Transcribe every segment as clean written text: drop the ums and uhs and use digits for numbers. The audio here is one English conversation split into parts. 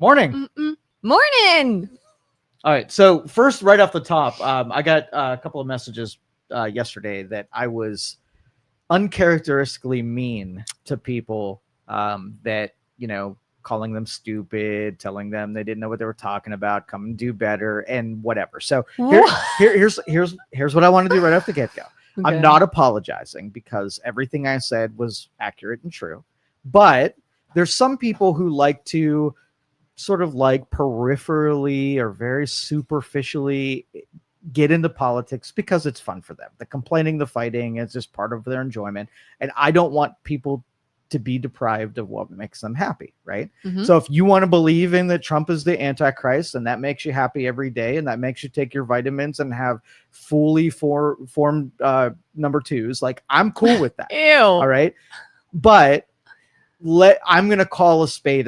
Morning. Morning. All right. So first, right off the top, I got a couple of messages yesterday that I was uncharacteristically mean to people that, calling them stupid, telling them they didn't know what they were talking about, come and do better and whatever. So here's what I want to do right off the get-go. Okay. I'm not apologizing because everything I said was accurate and true, but there's some people who like to sort of like peripherally or very superficially get into politics because it's fun for them. The complaining, the fighting is just part of their enjoyment. And I don't want people to be deprived of what makes them happy, right? Mm-hmm. So if you want to believe in that Trump is the Antichrist and that makes you happy every day and that makes you take your vitamins and have fully formed number twos, like I'm cool with that. Ew. All right. But I'm going to call a spade.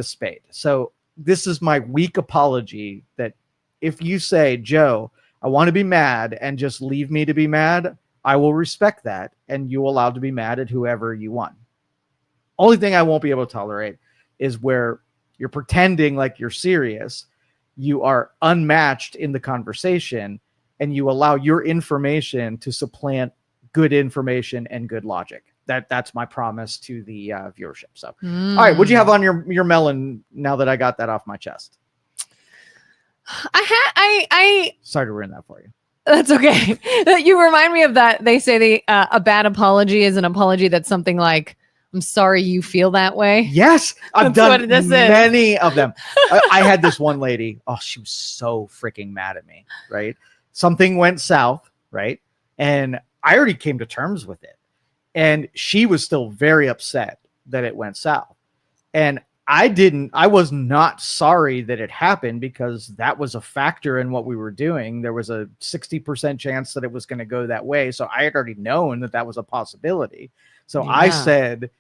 So this is my weak apology that if you say, Joe, I want to be mad and just leave me to be mad, I will respect that. And you allowed to be mad at whoever you want. Only thing I won't be able to tolerate is where you're pretending like you're serious. You are unmatched in the conversation and you allow your information to supplant good information and good logic. That's my promise to the viewership. So, all right, what'd you have on your melon now that I got that off my chest? I sorry to ruin that for you. That's okay. You remind me of that. They say a bad apology is an apology that's something like, I'm sorry you feel that way. Yes, I've done many of them. I had this one lady. Oh, she was so freaking mad at me, right? Something went south, right? And I already came to terms with it. And she was still very upset that it went south. And I was not sorry that it happened because that was a factor in what we were doing. There was a 60% chance that it was going to go that way. So I had already known that was a possibility. So yeah. I said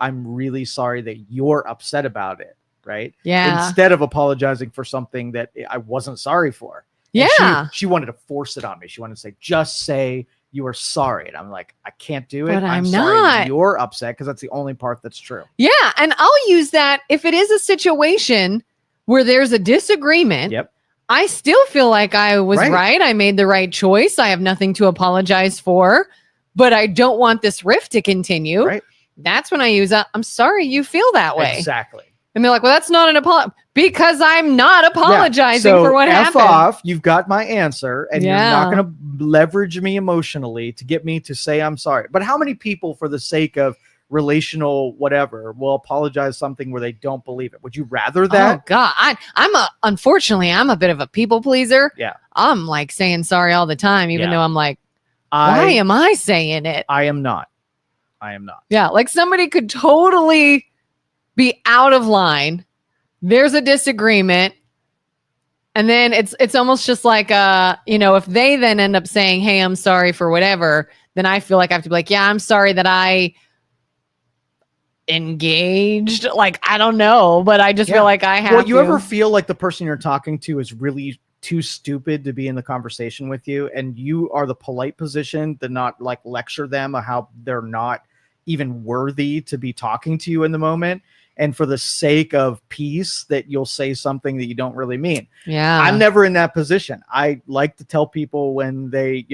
I'm really sorry that you're upset about it. Right. Yeah. Instead of apologizing for something that I wasn't sorry for. Yeah. She wanted to force it on me. She wanted to say, just say you are sorry. And I'm like, I can't do it. But I'm sorry not. You're upset because that's the only part that's true. Yeah. And I'll use that if it is a situation where there's a disagreement. Yep. I still feel like I was right. I made the right choice. I have nothing to apologize for, but I don't want this rift to continue. Right. That's when I use I'm sorry you feel that way. Exactly. And they're like, well, that's not an apology because I'm not apologizing for what happened. Off, you've got my answer and you're not going to leverage me emotionally to get me to say I'm sorry. But how many people, for the sake of relational whatever, will apologize something where they don't believe it? Would you rather that? Oh God, unfortunately, I'm a bit of a people pleaser. Yeah. I'm like saying sorry all the time, even though I'm like, why am I saying it? I am not. Yeah. Like somebody could totally be out of line. There's a disagreement. And then it's almost just like, if they then end up saying, hey, I'm sorry for whatever, then I feel like I have to be like, yeah, I'm sorry that I engaged. Like, I don't know, but I just feel like I have Well, you ever feel like the person you're talking to is really too stupid to be in the conversation with you and you are the polite position to not like lecture them on how they're not even worthy to be talking to you in the moment? And for the sake of peace that you'll say something that you don't really mean. Yeah. I'm never in that position. I like to tell people when they,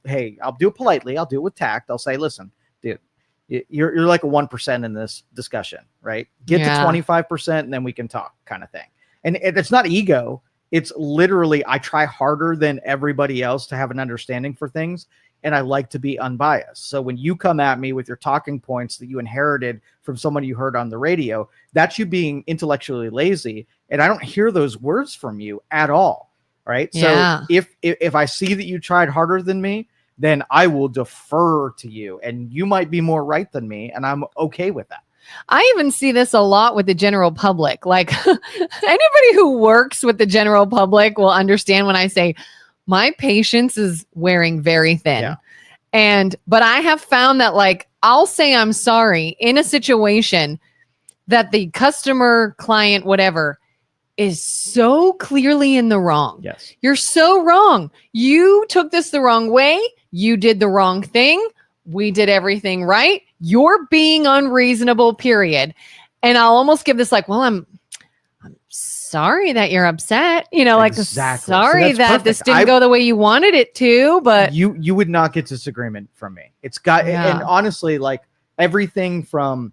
hey, I'll do it politely. I'll do it with tact. I'll say, listen, dude, you're like a 1% in this discussion, right? Get to 25% and then we can talk kind of thing. And it's not ego. It's literally, I try harder than everybody else to have an understanding for things. And I like to be unbiased. So when you come at me with your talking points that you inherited from someone you heard on the radio, that's you being intellectually lazy. And I don't hear those words from you at all. Right. Yeah. So if I see that you tried harder than me, then I will defer to you and you might be more right than me. And I'm okay with that. I even see this a lot with the general public. Like anybody who works with the general public will understand when I say, my patience is wearing very thin. Yeah. But I have found that like, I'll say I'm sorry in a situation that the customer, client, whatever is so clearly in the wrong. Yes. You're so wrong. You took this the wrong way. You did the wrong thing. We did everything right. You're being unreasonable, period. And I'll almost give this like, well, I'm sorry that you're upset. Like, Exactly. sorry So that this didn't go the way you wanted it to, but you would not get disagreement from me. It's got, and honestly, like everything from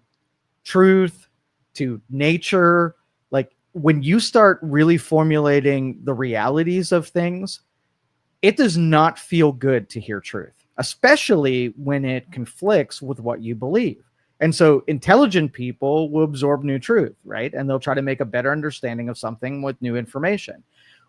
truth to nature, like when you start really formulating the realities of things, it does not feel good to hear truth, especially when it conflicts with what you believe. And so intelligent people will absorb new truth, right? And they'll try to make a better understanding of something with new information.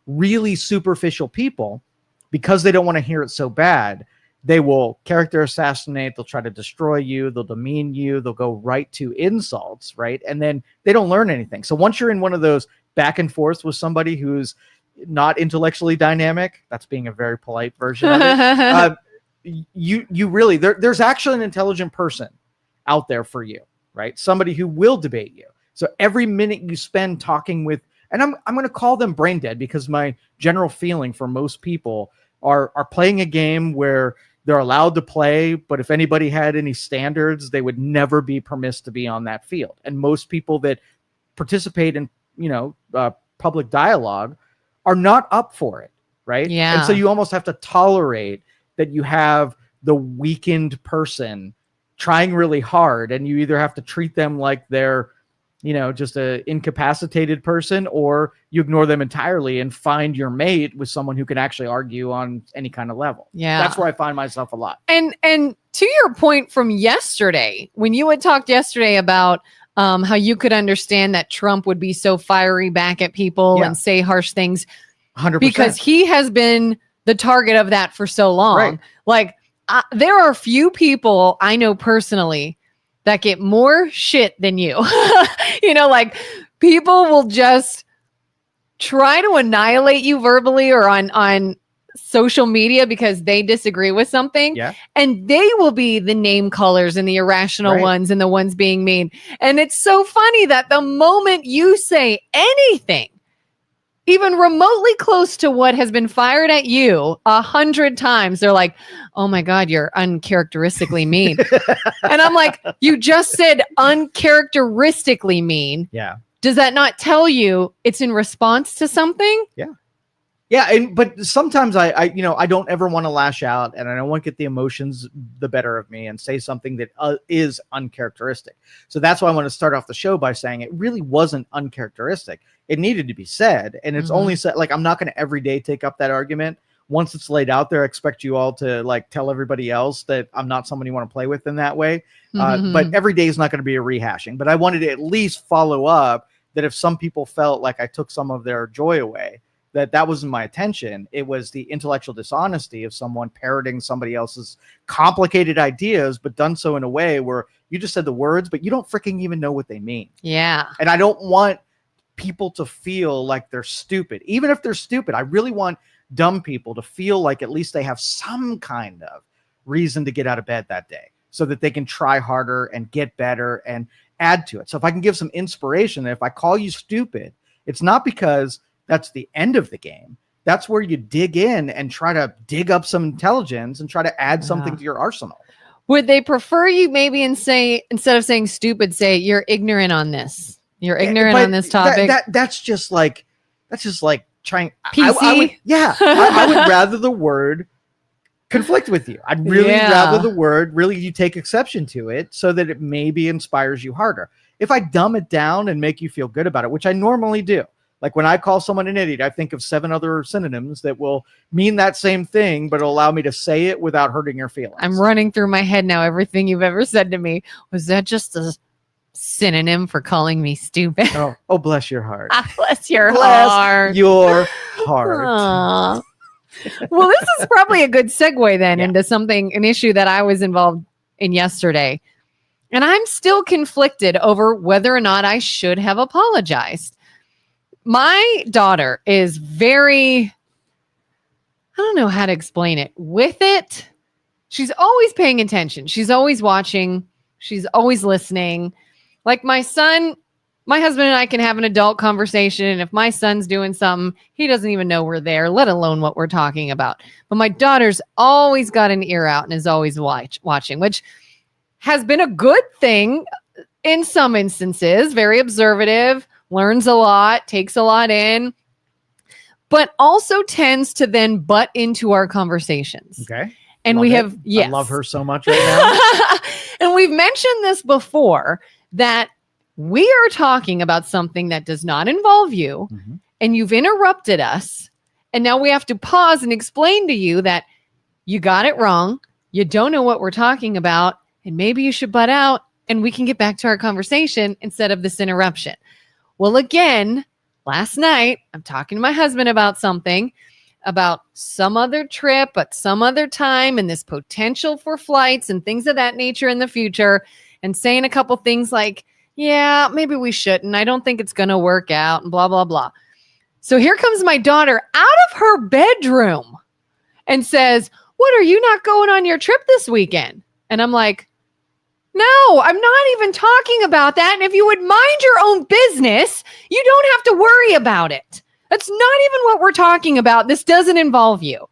Really superficial people, because they don't want to hear it so bad, they will character assassinate. They'll try to destroy you. They'll demean you. They'll go right to insults, right? And then they don't learn anything. So once you're in one of those back and forth with somebody who's not intellectually dynamic, that's being a very polite version of it. You really, there's actually an intelligent person out there for you, right? Somebody who will debate you. So every minute you spend talking with, and I'm going to call them brain dead, because my general feeling for most people are playing a game where they're allowed to play, but if anybody had any standards, they would never be permitted to be on that field. And most people that participate in, public dialogue are not up for it, right? Yeah. And so you almost have to tolerate that you have the weakened person trying really hard, and you either have to treat them like they're, just a incapacitated person, or you ignore them entirely and find your mate with someone who can actually argue on any kind of level. Yeah. That's where I find myself a lot. And to your point from yesterday, when you had talked yesterday about how you could understand that Trump would be so fiery back at people and say harsh things, 100%. because he has been the target of that for so long. Right. Like, there are few people I know personally that get more shit than you. Like, people will just try to annihilate you verbally or on social media because they disagree with something. Yeah. And they will be the name callers and the irrational ones and the ones being mean. And it's so funny that the moment you say anything even remotely close to what has been fired at you 100 times, they're like, oh my God, you're uncharacteristically mean. And I'm like, you just said uncharacteristically mean. Yeah. Does that not tell you it's in response to something? Yeah. Yeah. But sometimes I don't ever want to lash out, and I don't want to get the emotions the better of me and say something that is uncharacteristic. So that's why I want to start off the show by saying it really wasn't uncharacteristic. It needed to be said. And it's only said, like, I'm not going to every day take up that argument. Once it's laid out there, I expect you all to like tell everybody else that I'm not someone you want to play with in that way. But every day is not going to be a rehashing. But I wanted to at least follow up that if some people felt like I took some of their joy away, that wasn't my intention. It was the intellectual dishonesty of someone parroting somebody else's complicated ideas, but done so in a way where you just said the words, but you don't freaking even know what they mean. Yeah. And I don't want people to feel like they're stupid. Even if they're stupid, I really want dumb people to feel like at least they have some kind of reason to get out of bed that day so that they can try harder and get better and add to it. So if I can give some inspiration, that if I call you stupid, it's not because that's the end of the game. That's where you dig in and try to dig up some intelligence and try to add something to your arsenal. Would they prefer you maybe instead of saying stupid, say you're ignorant on this? You're ignorant on this topic. That's just like trying. PC? I would rather the word conflict with you. I'd really rather the word really you take exception to it so that it maybe inspires you harder. If I dumb it down and make you feel good about it, which I normally do. Like when I call someone an idiot, I think of 7 other synonyms that will mean that same thing, but allow me to say it without hurting your feelings. I'm running through my head now. Everything you've ever said to me. Was that just a synonym for calling me stupid? Oh, bless your heart. Bless your heart. Your heart. Well, this is probably a good segue then into an issue that I was involved in yesterday. And I'm still conflicted over whether or not I should have apologized. My daughter is very, I don't know how to explain it. With it, she's always paying attention. She's always watching. She's always listening. Like my son, my husband and I can have an adult conversation. And if my son's doing something, he doesn't even know we're there, let alone what we're talking about. But my daughter's always got an ear out and is always watching, which has been a good thing in some instances, very observative, learns a lot, takes a lot in, but also tends to then butt into our conversations. Okay. And Love we it. have, yes. I love her so much right now. And we've mentioned this before, that we are talking about something that does not involve you, and you've interrupted us. And now we have to pause and explain to you that you got it wrong. You don't know what we're talking about, and maybe you should butt out and we can get back to our conversation instead of this interruption. Well, again, last night, I'm talking to my husband about something, about some other trip at some other time and this potential for flights and things of that nature in the future, and saying a couple things like, yeah, maybe we shouldn't. I don't think it's going to work out, and blah, blah, blah. So here comes my daughter out of her bedroom and says, what, are you not going on your trip this weekend? And I'm like, no, I'm not even talking about that. And if you would mind your own business, you don't have to worry about it. That's not even what we're talking about. This doesn't involve you.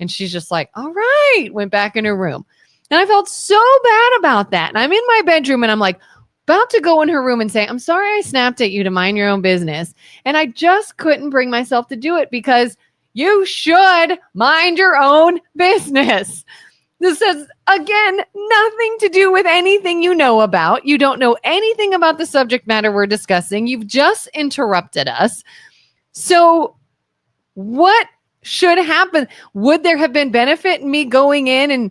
And she's just like, all right, went back in her room. And I felt so bad about that. And I'm in my bedroom and I'm like, about to go in her room and say, I'm sorry I snapped at you to mind your own business. And I just couldn't bring myself to do it because you should mind your own business. This has, again, nothing to do with anything you know about. You don't know anything about the subject matter we're discussing. You've just interrupted us. So what should happen? Would there have been benefit in me going in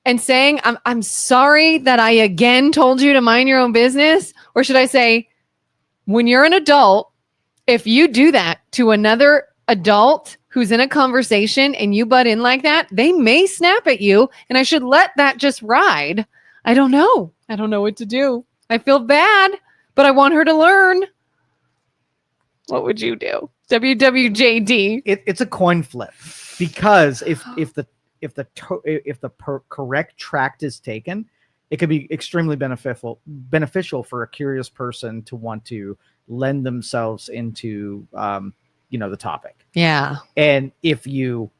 and saying, I'm sorry that I again told you to mind your own business? Or should I say, when you're an adult, if you do that to another adult who's in a conversation and you butt in like that, they may snap at you, and I should let that just ride. I don't know. I don't know what to do. I feel bad, but I want her to learn. What would you do? WWJD. It's a coin flip, because if the correct tract is taken, it could be extremely beneficial for a curious person to want to lend themselves into the topic. Yeah. And if you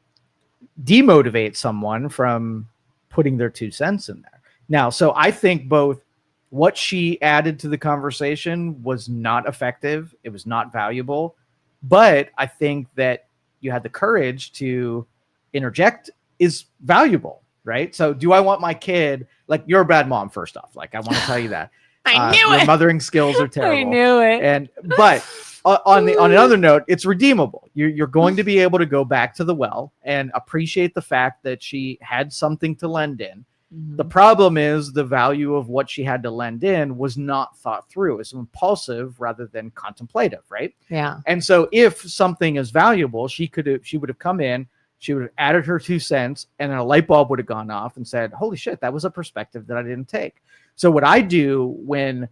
demotivate someone from putting their 2 cents in there. Now, so I think both what she added to the conversation was not effective. It was not valuable. But I think that you had the courage to interject is valuable, right? So do I want my kid, like, you're a bad mom, first off. Like, I want to tell you that. I knew it. Your mothering skills are terrible. I knew it. But on another note, it's redeemable. You're going to be able to go back to the well and appreciate the fact that she had something to lend in. The problem is the value of what she had to lend in was not thought through. It's impulsive rather than contemplative, right? Yeah. And so if something is valuable, she would have come in, she would have added her 2 cents, and then a light bulb would have gone off and said, holy shit, that was a perspective that I didn't take. So what I do when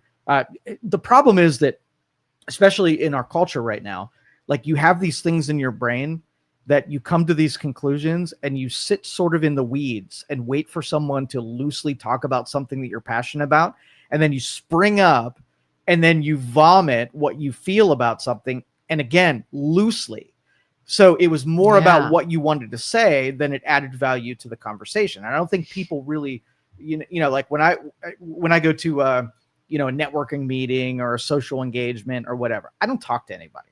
the problem is that, especially in our culture right now, like, you have these things in your brain that you come to these conclusions and you sit sort of in the weeds and wait for someone to loosely talk about something that you're passionate about. And then you spring up and then you vomit what you feel about something. And again, loosely. So it was more about what you wanted to say than it added value to the conversation. I don't think people really, like when I go to a networking meeting or a social engagement or whatever, I don't talk to anybody.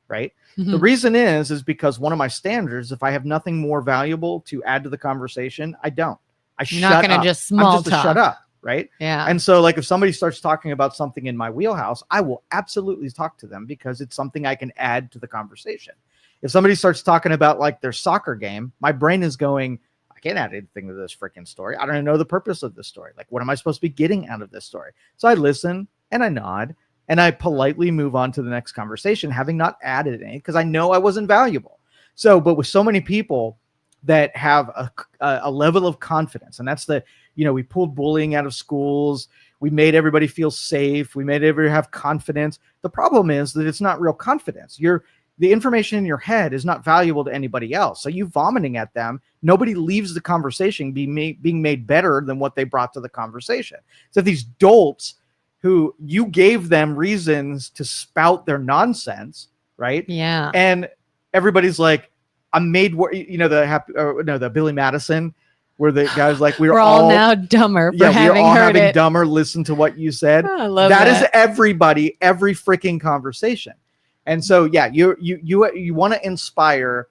Right. The reason is because one of my standards, if I have nothing more valuable to add to the conversation, I don't. You're not going to just small talk. Shut up. Right. Yeah. And so, like, if somebody starts talking about something in my wheelhouse, I will absolutely talk to them because it's something I can add to the conversation. If somebody starts talking about, like, their soccer game, my brain is going, I can't add anything to this freaking story. I don't even know the purpose of this story. Like, what am I supposed to be getting out of this story? So I listen and I nod. And I politely move on to the next conversation, having not added any, because I know I wasn't valuable. So, but with so many people that have a level of confidence, and that's we pulled bullying out of schools. We made everybody feel safe. We made everybody have confidence. The problem is that it's not real confidence. The information in your head is not valuable to anybody else. So you vomiting at them, nobody leaves the conversation being made better than what they brought to the conversation. So these dolts who you gave them reasons to spout their nonsense, right? Yeah. And everybody's like, I'm made, the Billy Madison, where the guy's like, we're all now dumber for having all heard having it. dumber listen to what you said. Oh, I love That is everybody, every freaking conversation. And so, yeah, you want to inspire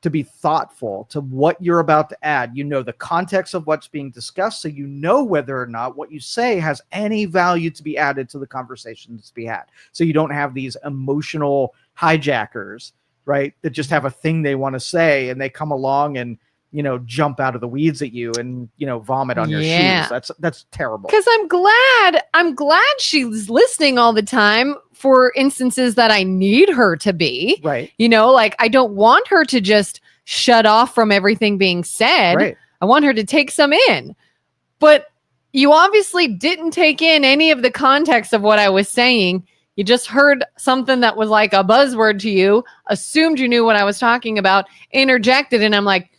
to be thoughtful to what you're about to add. You know the context of what's being discussed, so you know whether or not what you say has any value to be added to the conversation that's to be had. So you don't have these emotional hijackers, right, that just have a thing they want to say and they come along and, you know, jump out of the weeds at you and, you know, vomit on your shoes. That's terrible. Because I'm glad she's listening all the time for instances that I need her to be. Right. You know, like I don't want her to just shut off from everything being said. Right. I want her to take some in. But you obviously didn't take in any of the context of what I was saying. You just heard something that was like a buzzword to you, assumed you knew what I was talking about, interjected, and I'm like,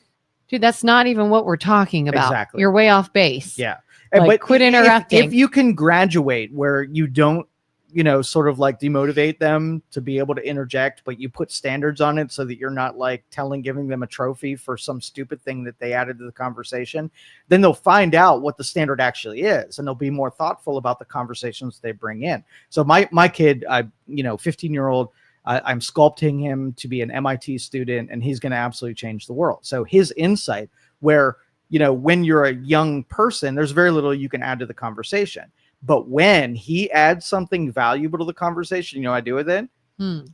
dude, that's not even what we're talking about. Exactly. You're way off base. Yeah. Like, but quit interrupting. If you can graduate where you don't, you know, sort of like demotivate them to be able to interject, but you put standards on it so that you're not like giving them a trophy for some stupid thing that they added to the conversation, then they'll find out what the standard actually is. And they'll be more thoughtful about the conversations they bring in. So my kid, 15-year-old, I'm sculpting him to be an MIT student, and he's going to absolutely change the world. So his insight, where, you know, when you're a young person, there's very little you can add to the conversation. But when he adds something valuable to the conversation, you know what I do with it?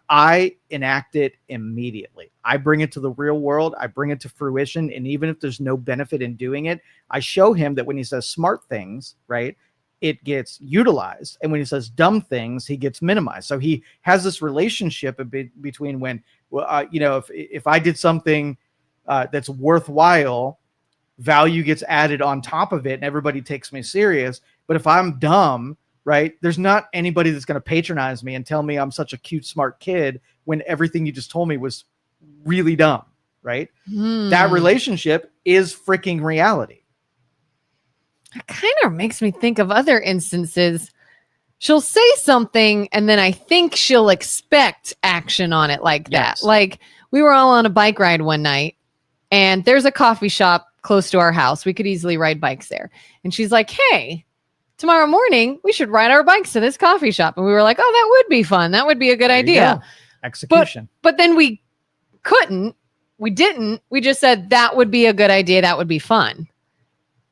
I enact it immediately. I bring it to the real world. I bring it to fruition. And even if there's no benefit in doing it, I show him that when he says smart things, right, it gets utilized. And when he says dumb things, he gets minimized. So he has this relationship between when, if I did something that's worthwhile, value gets added on top of it and everybody takes me serious. But if I'm dumb, right, there's not anybody that's going to patronize me and tell me I'm such a cute, smart kid when everything you just told me was really dumb, right? That relationship is freaking reality. It kind of makes me think of other instances. She'll say something and then I think she'll expect action on it like that. Yes. Like we were all on a bike ride one night and there's a coffee shop close to our house. We could easily ride bikes there. And she's like, hey, tomorrow morning, we should ride our bikes to this coffee shop. And we were like, oh, that would be fun. That would be a good idea. Execution. But then we couldn't. We didn't. We just said that would be a good idea. That would be fun.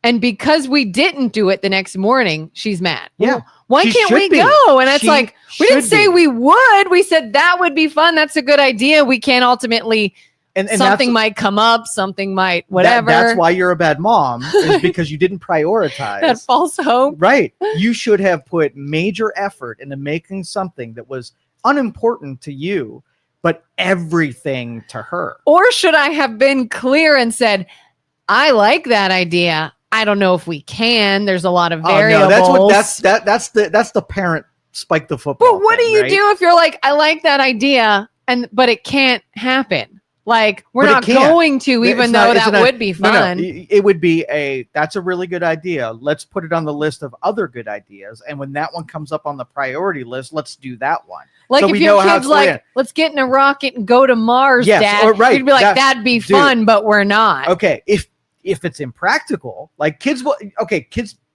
And because we didn't do it the next morning, she's mad. Yeah. Well, why can't we go? And it's like, we didn't say we would. We said that would be fun. That's a good idea. We can't ultimately... And something might come up, something might, whatever. That's why you're a bad mom, is because you didn't prioritize. That false hope. Right. You should have put major effort into making something that was unimportant to you, but everything to her. Or should I have been clear and said, I like that idea. I don't know if we can. There's a lot of variables. Oh, no, that's the parent spike the football. But what do you do if you're like, I like that idea, but it can't happen? Like, we're not going to, even though that would be fun. No, it would be that's a really good idea. Let's put it on the list of other good ideas. And when that one comes up on the priority list, let's do that one. Like, so if your kid's like, let's get in a rocket and go to Mars, Dad. Or, right, you'd be like, that'd be fun, but we're not. Okay. If it's impractical, like kids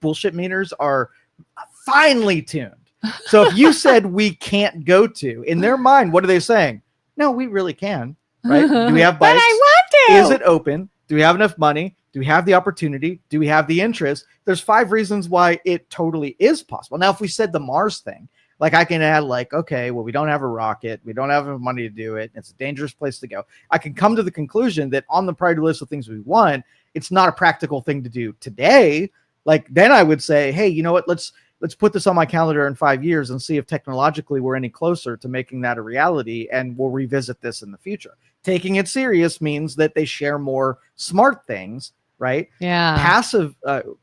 bullshit meters are finely tuned. So if you said we can't go to, in their mind, what are they saying? No, we really can. Right? Do we have bikes? But I want to. Is it open? Do we have enough money? Do we have the opportunity? Do we have the interest? There's 5 reasons why it totally is possible. Now, if we said the Mars thing, like I can add like, okay, well, we don't have a rocket. We don't have enough money to do it. It's a dangerous place to go. I can come to the conclusion that on the priority list of things we want, it's not a practical thing to do today. Like then I would say, hey, you know what? Let's put this on my calendar in 5 years and see if technologically we're any closer to making that a reality. And we'll revisit this in the future. Taking it serious means that they share more smart things, right? Yeah.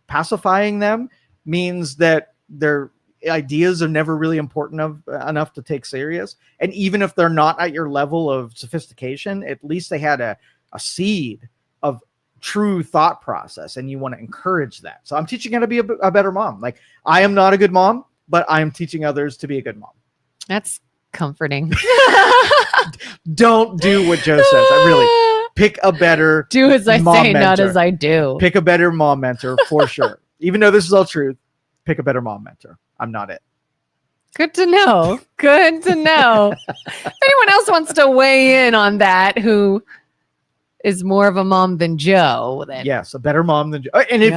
Pacifying them means that their ideas are never really important enough to take serious. And even if they're not at your level of sophistication, at least they had a seed of true thought process, and you want to encourage that. So I'm teaching how to be a better mom. Like I am not a good mom, but I am teaching others to be a good mom. That's comforting. Don't do what Joe says. Pick a better Do as I mom say, not mentor. as I do. Pick a better mom mentor for sure. Even though this is all truth, pick a better mom mentor. I'm not it. Good to know. Good to know. If anyone else wants to weigh in on that, who is more of a mom than Joe, then Yes, a better mom than. And if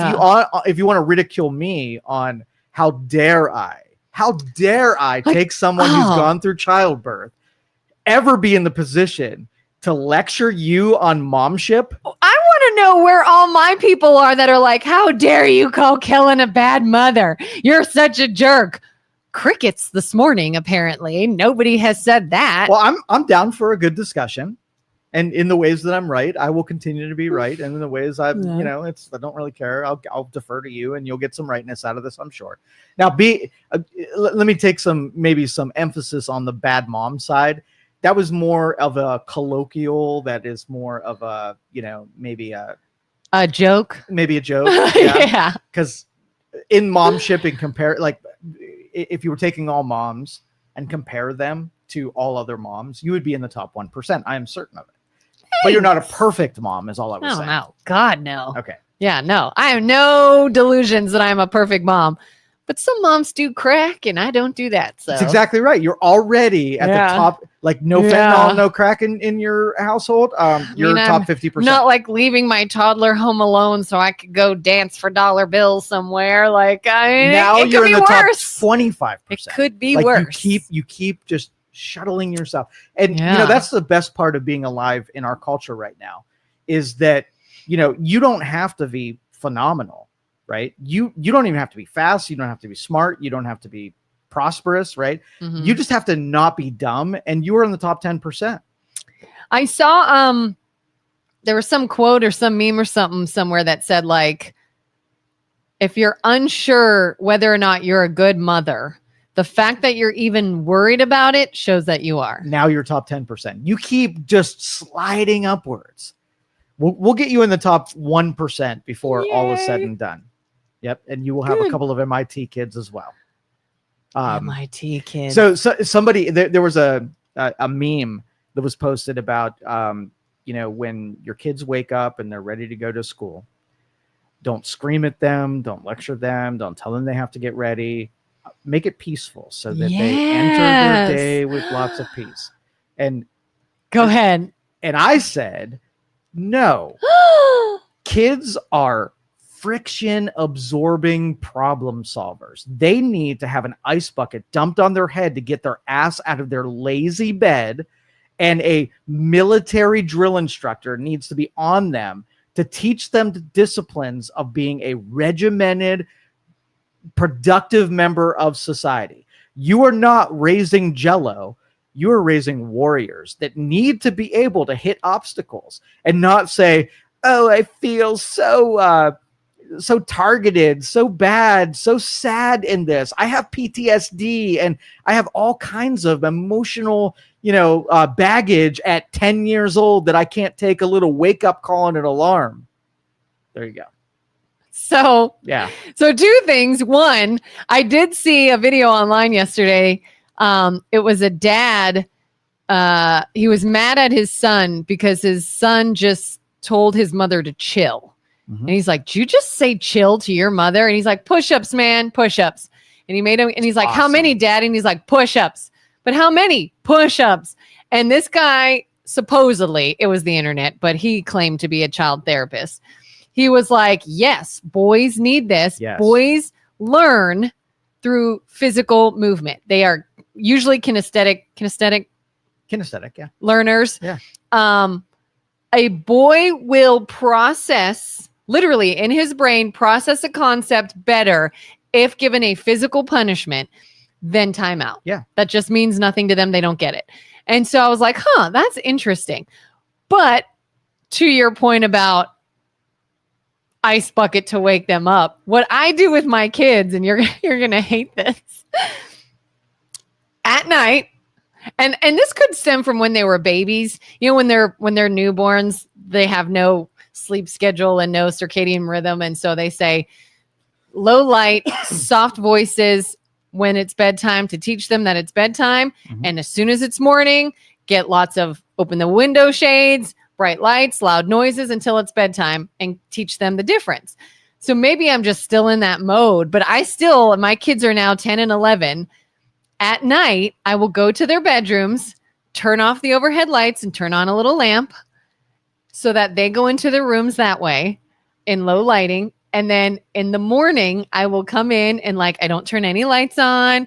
you want to ridicule me on how dare I take someone who's gone through childbirth, ever be in the position to lecture you on momship? I want to know where all my people are that are like, how dare you call Kelin a bad mother? You're such a jerk. Crickets this morning, apparently. Nobody has said that. Well, I'm down for a good discussion. And in the ways that I'm right, I will continue to be right. And in the ways I don't really care. I'll defer to you, and you'll get some rightness out of this, I'm sure. Now, let me take some emphasis on the bad mom side. That was more of a colloquial. That is more of a, maybe a joke. Maybe a joke. Yeah. Because in momship and compare, like, if you were taking all moms and compare them to all other moms, you would be in the top 1%. I am certain of it. But you're not a perfect mom, is all I was saying. No. God, no. Okay. Yeah, no. I have no delusions that I'm a perfect mom. But some moms do crack, and I don't do that. So that's exactly right. You're already at the top, like no fentanyl, no crack in your household. You're top 50%. Not like leaving my toddler home alone so I could go dance for dollar bills somewhere. Like, now it you're in the worse. top 25%. It could be like worse. You keep just shuttling yourself. And that's the best part of being alive in our culture right now, is that you don't have to be phenomenal. Right. You don't even have to be fast. You don't have to be smart. You don't have to be prosperous. Right. Mm-hmm. You just have to not be dumb. And you were in the top 10%. I saw there was some quote or some meme or something somewhere that said, like, if you're unsure whether or not you're a good mother, the fact that you're even worried about it shows that you are. Now you're top 10%. You keep just sliding upwards. We'll get you in the top 1% before all is said and done. Yep, and you will have a couple of MIT kids as well. MIT kids. So somebody there was a meme that was posted about when your kids wake up and they're ready to go to school, don't scream at them, don't lecture them, don't tell them they have to get ready. Make it peaceful so that they enter their day with lots of peace. And go ahead. And I said, no, kids are friction absorbing problem solvers. They need to have an ice bucket dumped on their head to get their ass out of their lazy bed, and a military drill instructor needs to be on them to teach them the disciplines of being a regimented, productive member of society. You are not raising Jell-O. You are raising warriors that need to be able to hit obstacles and not say, oh, I feel so targeted, so bad, so sad in this. I have PTSD and I have all kinds of emotional, baggage at 10 years old that I can't take a little wake up call and an alarm. There you go. So, yeah. So two things. One, I did see a video online yesterday. It was a dad. He was mad at his son because his son just told his mother to chill. Mm-hmm. And he's like, did you just say chill to your mother? And he's like, push-ups, man, push-ups. And he made him, and he's like, awesome. How many, Dad? And he's like, push-ups. But how many? Push-ups. And this guy, supposedly, it was the internet, but he claimed to be a child therapist. He was like, yes, boys need this. Yes. Boys learn through physical movement. They are usually kinesthetic, yeah. Learners. Yeah. A boy will process, literally in his brain, process a concept better if given a physical punishment than timeout. Yeah. That just means nothing to them. They don't get it. And so I was like, that's interesting. But to your point about ice bucket to wake them up, what I do with my kids, and you're going to hate this, at night, and this could stem from when they were babies. When they're newborns, they have no sleep schedule and no circadian rhythm. And so they say low light, soft voices when it's bedtime to teach them that it's bedtime. Mm-hmm. And as soon as it's morning, get lots of open the window shades, bright lights, loud noises until it's bedtime and teach them the difference. So maybe I'm just still in that mode, but my kids are now 10 and 11. At night, I will go to their bedrooms, turn off the overhead lights and turn on a little lamp so that they go into their rooms that way in low lighting. And then in the morning, I will come in and I don't turn any lights on,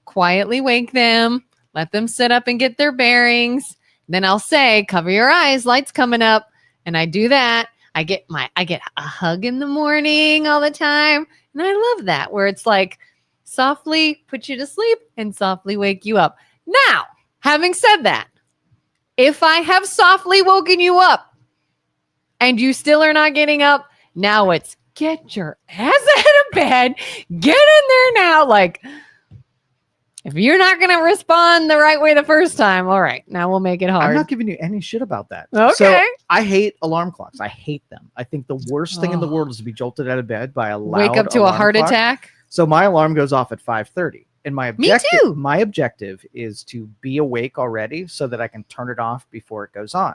quietly wake them, let them sit up and get their bearings. Then I'll say, cover your eyes, lights coming up. And I do that. I get a hug in the morning all the time. And I love that, where it's softly put you to sleep and softly wake you up. Now, having said that, if I have softly woken you up and you still are not getting up, now it's get your ass out of bed, get in there now. If you're not going to respond the right way the first time, all right, now we'll make it hard. I'm not giving you any shit about that. Okay. So I hate alarm clocks. I hate them. I think the worst thing in the world is to be jolted out of bed by a loud wake up to a heart clock. attack. So my alarm goes off at 5:30. And my objective, Me too. My objective is to be awake already so that I can turn it off before it goes on.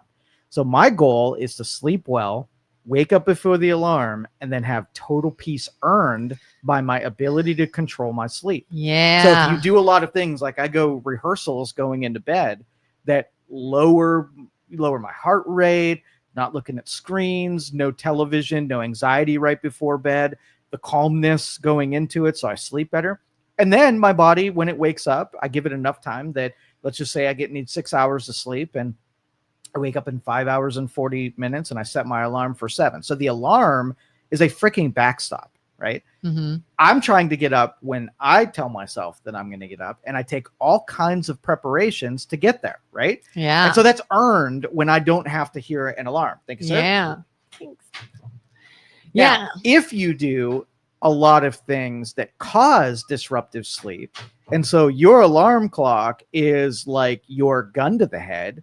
So my goal is to sleep well, wake up before the alarm, and then have total peace earned by my ability to control my sleep. Yeah. So if you do a lot of things, like I go rehearsals going into bed that lower my heart rate, not looking at screens, no television, no anxiety right before bed, the calmness going into it so I sleep better. And then my body, when it wakes up, I give it enough time that, let's just say need 6 hours of sleep, and I wake up in 5 hours and 40 minutes and I set my alarm for 7. So the alarm is a freaking backstop, right? Mm-hmm. I'm trying to get up when I tell myself that I'm going to get up, and I take all kinds of preparations to get there, right? Yeah. And so that's earned when I don't have to hear an alarm. Thank you, sir. Yeah. Thanks. Yeah. Now, if you do a lot of things that cause disruptive sleep, and so your alarm clock is like your gun to the head,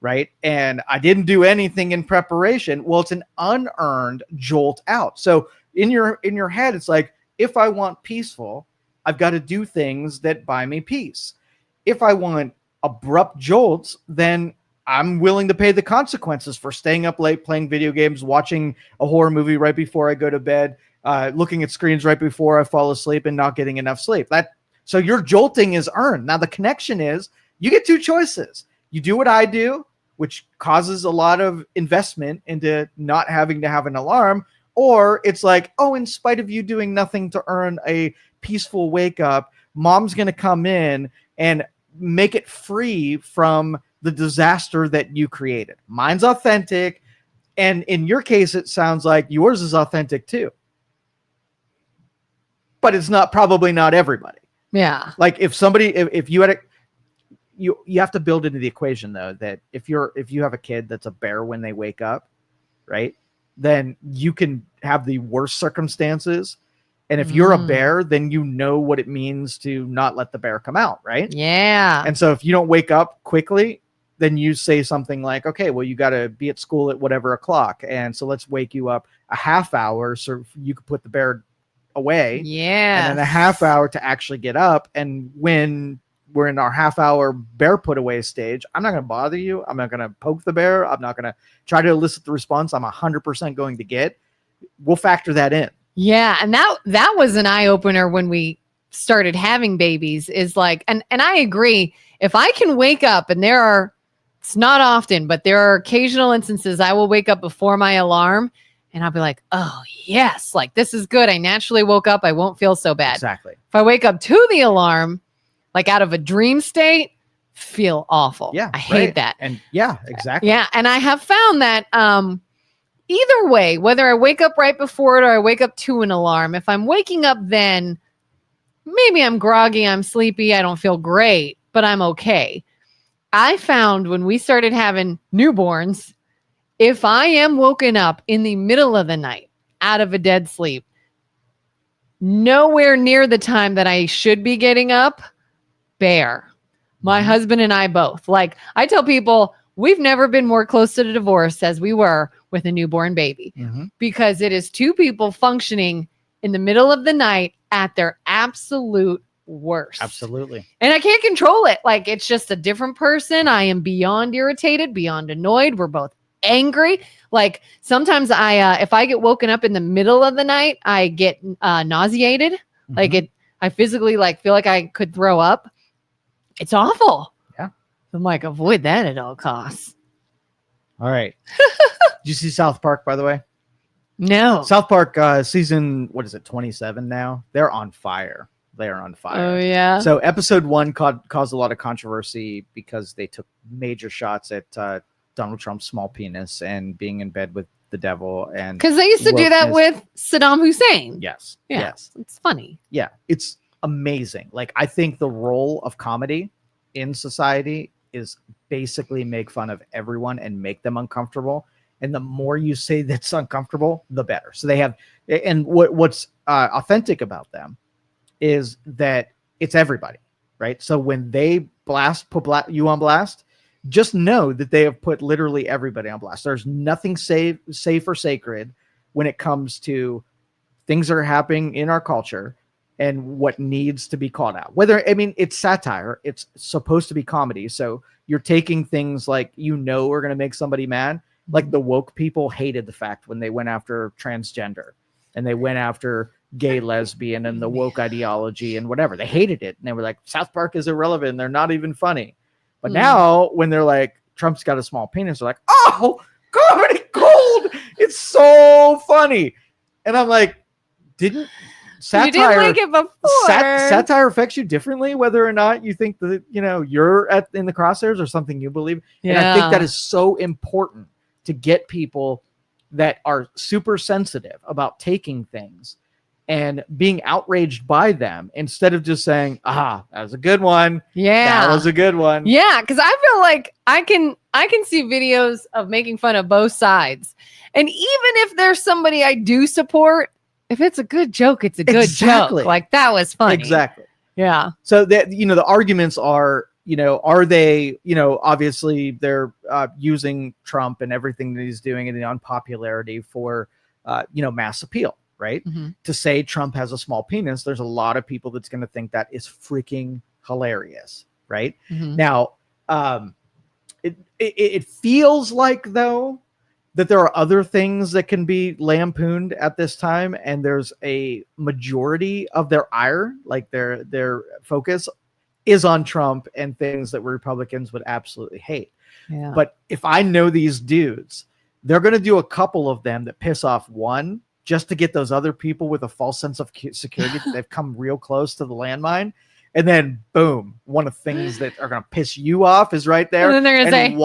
right? And I didn't do anything in preparation. Well, it's an unearned jolt out. So in your head, it's like, if I want peaceful, I've got to do things that buy me peace. If I want abrupt jolts, then I'm willing to pay the consequences for staying up late, playing video games, watching a horror movie right before I go to bed, looking at screens right before I fall asleep, and not getting enough sleep. So your jolting is earned. Now the connection is you get two choices. You do what I do, which causes a lot of investment into not having to have an alarm, or it's like, oh, in spite of you doing nothing to earn a peaceful wake up, mom's going to come in and make it free from the disaster that you created. Mine's authentic. And in your case, it sounds like yours is authentic too. But it's probably not everybody. Yeah. Like if you had you have to build into the equation though, that if you have a kid that's a bear when they wake up, right, then you can have the worst circumstances. And if you're a bear, then you know what it means to not let the bear come out, right? Yeah. And so if you don't wake up quickly, then you say something like, okay, well, you got to be at school at whatever o'clock. And so let's wake you up a half hour so you could put the bear away. Yeah. And then a half hour to actually get up. And when we're in our half hour bear put away stage, I'm not going to bother you. I'm not going to poke the bear. I'm not going to try to elicit the response I'm 100% going to get. We'll factor that in. Yeah. And that was an eye opener when we started having babies, is like, and I agree. If I can wake up, and it's not often, but there are occasional instances I will wake up before my alarm and I'll be like, oh yes, like this is good. I naturally woke up. I won't feel so bad. Exactly. If I wake up to the alarm, like out of a dream state, feel awful. Yeah. I hate that. And yeah, exactly. Yeah. And I have found that either way, whether I wake up right before it or I wake up to an alarm, if I'm waking up then, maybe I'm groggy, I'm sleepy, I don't feel great, but I'm okay. I found when we started having newborns, if I am woken up in the middle of the night out of a dead sleep, nowhere near the time that I should be getting up, bear. My husband and I both. Like, I tell people, we've never been more close to the divorce as we were with a newborn baby, because it is two people functioning in the middle of the night at their absolute worst. Absolutely. And I can't control it. Like, it's just a different person. I am beyond irritated, beyond annoyed. We're both angry. Like sometimes if I get woken up in the middle of the night, I get nauseated. Like I physically feel like I could throw up. It's awful. Yeah. I'm like, avoid that at all costs. All right. Did you see South Park, by the way? No. South Park season, 27 now? They're on fire. They are on fire. Oh, yeah. So episode 1 caused a lot of controversy because they took major shots at Donald Trump's small penis and being in bed with the devil. And because they used to do that with Saddam Hussein. Yes. Yeah. Yes. It's funny. Yeah. It's amazing. Like, I think the role of comedy in society is basically make fun of everyone and make them uncomfortable. And the more you say that's uncomfortable, the better. So they have, and what's authentic about them is that it's everybody, right? So when they put you on blast, just know that they have put literally everybody on blast. There's nothing safe or sacred when it comes to things that are happening in our culture and what needs to be called out. It's satire, it's supposed to be comedy. So you're taking things like, are going to make somebody mad. Like the woke people hated the fact when they went after transgender and they went after gay, lesbian, and the woke ideology and whatever. They hated it. And they were like, South Park is irrelevant. They're not even funny. But now when they're like, Trump's got a small penis, they're like, oh, comedy gold. It's so funny. And I'm like, satire, you didn't like it before. Satire affects you differently, whether or not you think that, you're in the crosshairs or something you believe. Yeah. And I think that is so important to get people that are super sensitive about taking things and being outraged by them instead of just saying, that was a good one. Yeah. That was a good one. Yeah. Cause I feel like I can see videos of making fun of both sides. And even if there's somebody I do support, if it's a good joke, it's a good joke. Like that was funny. Exactly. Yeah. So that, the arguments are, are they, obviously they're using Trump and everything that he's doing and the unpopularity for, mass appeal, right? Mm-hmm. To say Trump has a small penis, there's a lot of people that's going to think that is freaking hilarious, right? Mm-hmm. Now, it feels like, though, that there are other things that can be lampooned at this time, and there's a majority of their ire, like their focus is on Trump and things that Republicans would absolutely hate. Yeah. But if I know these dudes, they're going to do a couple of them that piss off one just to get those other people with a false sense of security that they've come real close to the landmine. And then boom, one of the things that are going to piss you off is right there. And then they're going to say,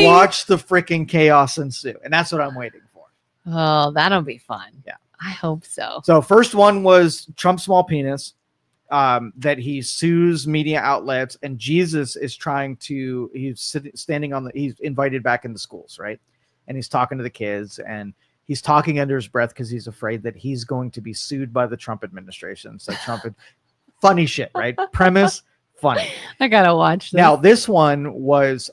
watch the freaking chaos ensue. And that's what I'm waiting for. Oh, that'll be fun. Yeah. I hope so. So first one was Trump's small penis. That he sues media outlets, and Jesus is he's invited back into schools, right? And he's talking to the kids, and he's talking under his breath because he's afraid that he's going to be sued by the Trump administration. So funny shit, right? Premise, funny. I gotta watch this. Now, this one was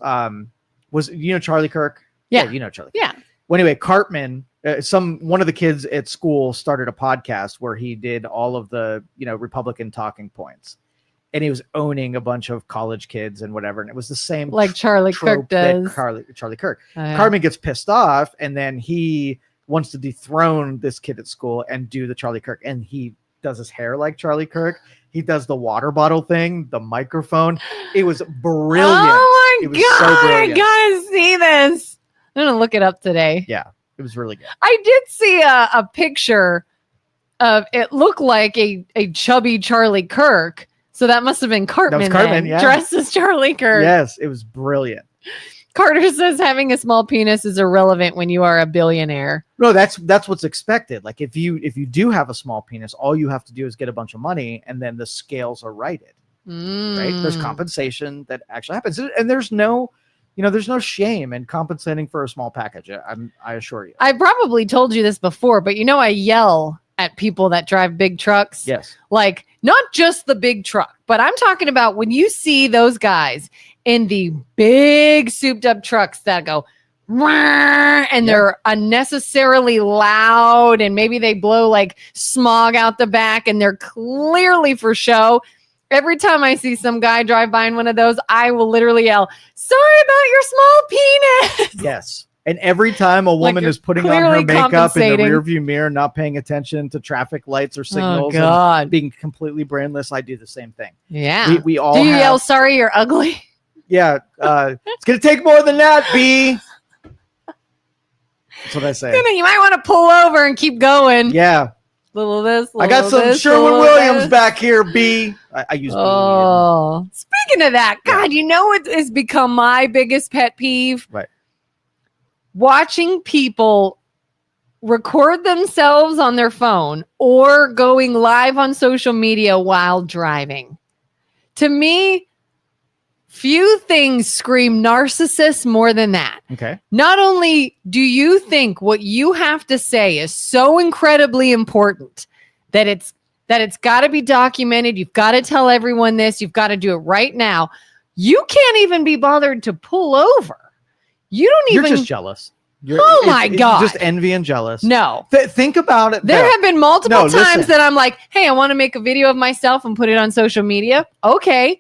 Charlie Kirk? Yeah. Charlie. Yeah. Well, anyway, Cartman, one of the kids at school started a podcast where he did all of the, Republican talking points, and he was owning a bunch of college kids and whatever. And it was the same, like Charlie Kirk does. Charlie Kirk. Cartman gets pissed off, and then he wants to dethrone this kid at school and do the Charlie Kirk. And he does his hair like Charlie Kirk. He does the water bottle thing, the microphone. It was brilliant. Oh my God. So brilliant. I gotta see this. I'm going to look it up today. Yeah. It was really good. I did see a picture of it looked like a chubby Charlie Kirk. So that must have been Cartman, dressed as Charlie Kirk. Yes, it was brilliant. Carter says having a small penis is irrelevant when you are a billionaire. No, that's what's expected. Like if you do have a small penis, all you have to do is get a bunch of money, and then the scales are righted. Right? There's compensation that actually happens, and there's no shame in compensating for a small package. I assure you. I probably told you this before, but I yell at people that drive big trucks. Yes. Like not just the big truck, but I'm talking about when you see those guys in the big souped up trucks that go, and they're unnecessarily loud, and maybe they blow like smog out the back, and they're clearly for show. Every time I see some guy drive by in one of those, I will literally yell, "Sorry about your small penis." Yes. And every time a woman is putting on her clearly makeup in the compensating. rearview mirror, not paying attention to traffic lights or Oh signals, and God. being completely brainless, I do the same thing. Yeah. We all Do you have, yell, sorry, you're ugly? yeah. It's gonna take more than that, B. That's what I say. You might want to pull over and keep going. Yeah. Little of this. I got some Sherwin-Williams back here, B. I use B. Oh, speaking of that, Yeah. God, you know what has become my biggest pet peeve? Right. Watching people record themselves on their phone or going live on social media while driving. To me, few things scream narcissist more than that. Okay. Not only do you think what you have to say is so incredibly important that it's got to be documented, you've got to tell everyone this, you've got to do it right now. You can't even be bothered to pull over. You don't You're even just jealous. Oh my God. Just envy and jealous. No. Think about it. There have been multiple times listen. that I'm like, hey, I want to make a video of myself and put it on social media. Okay.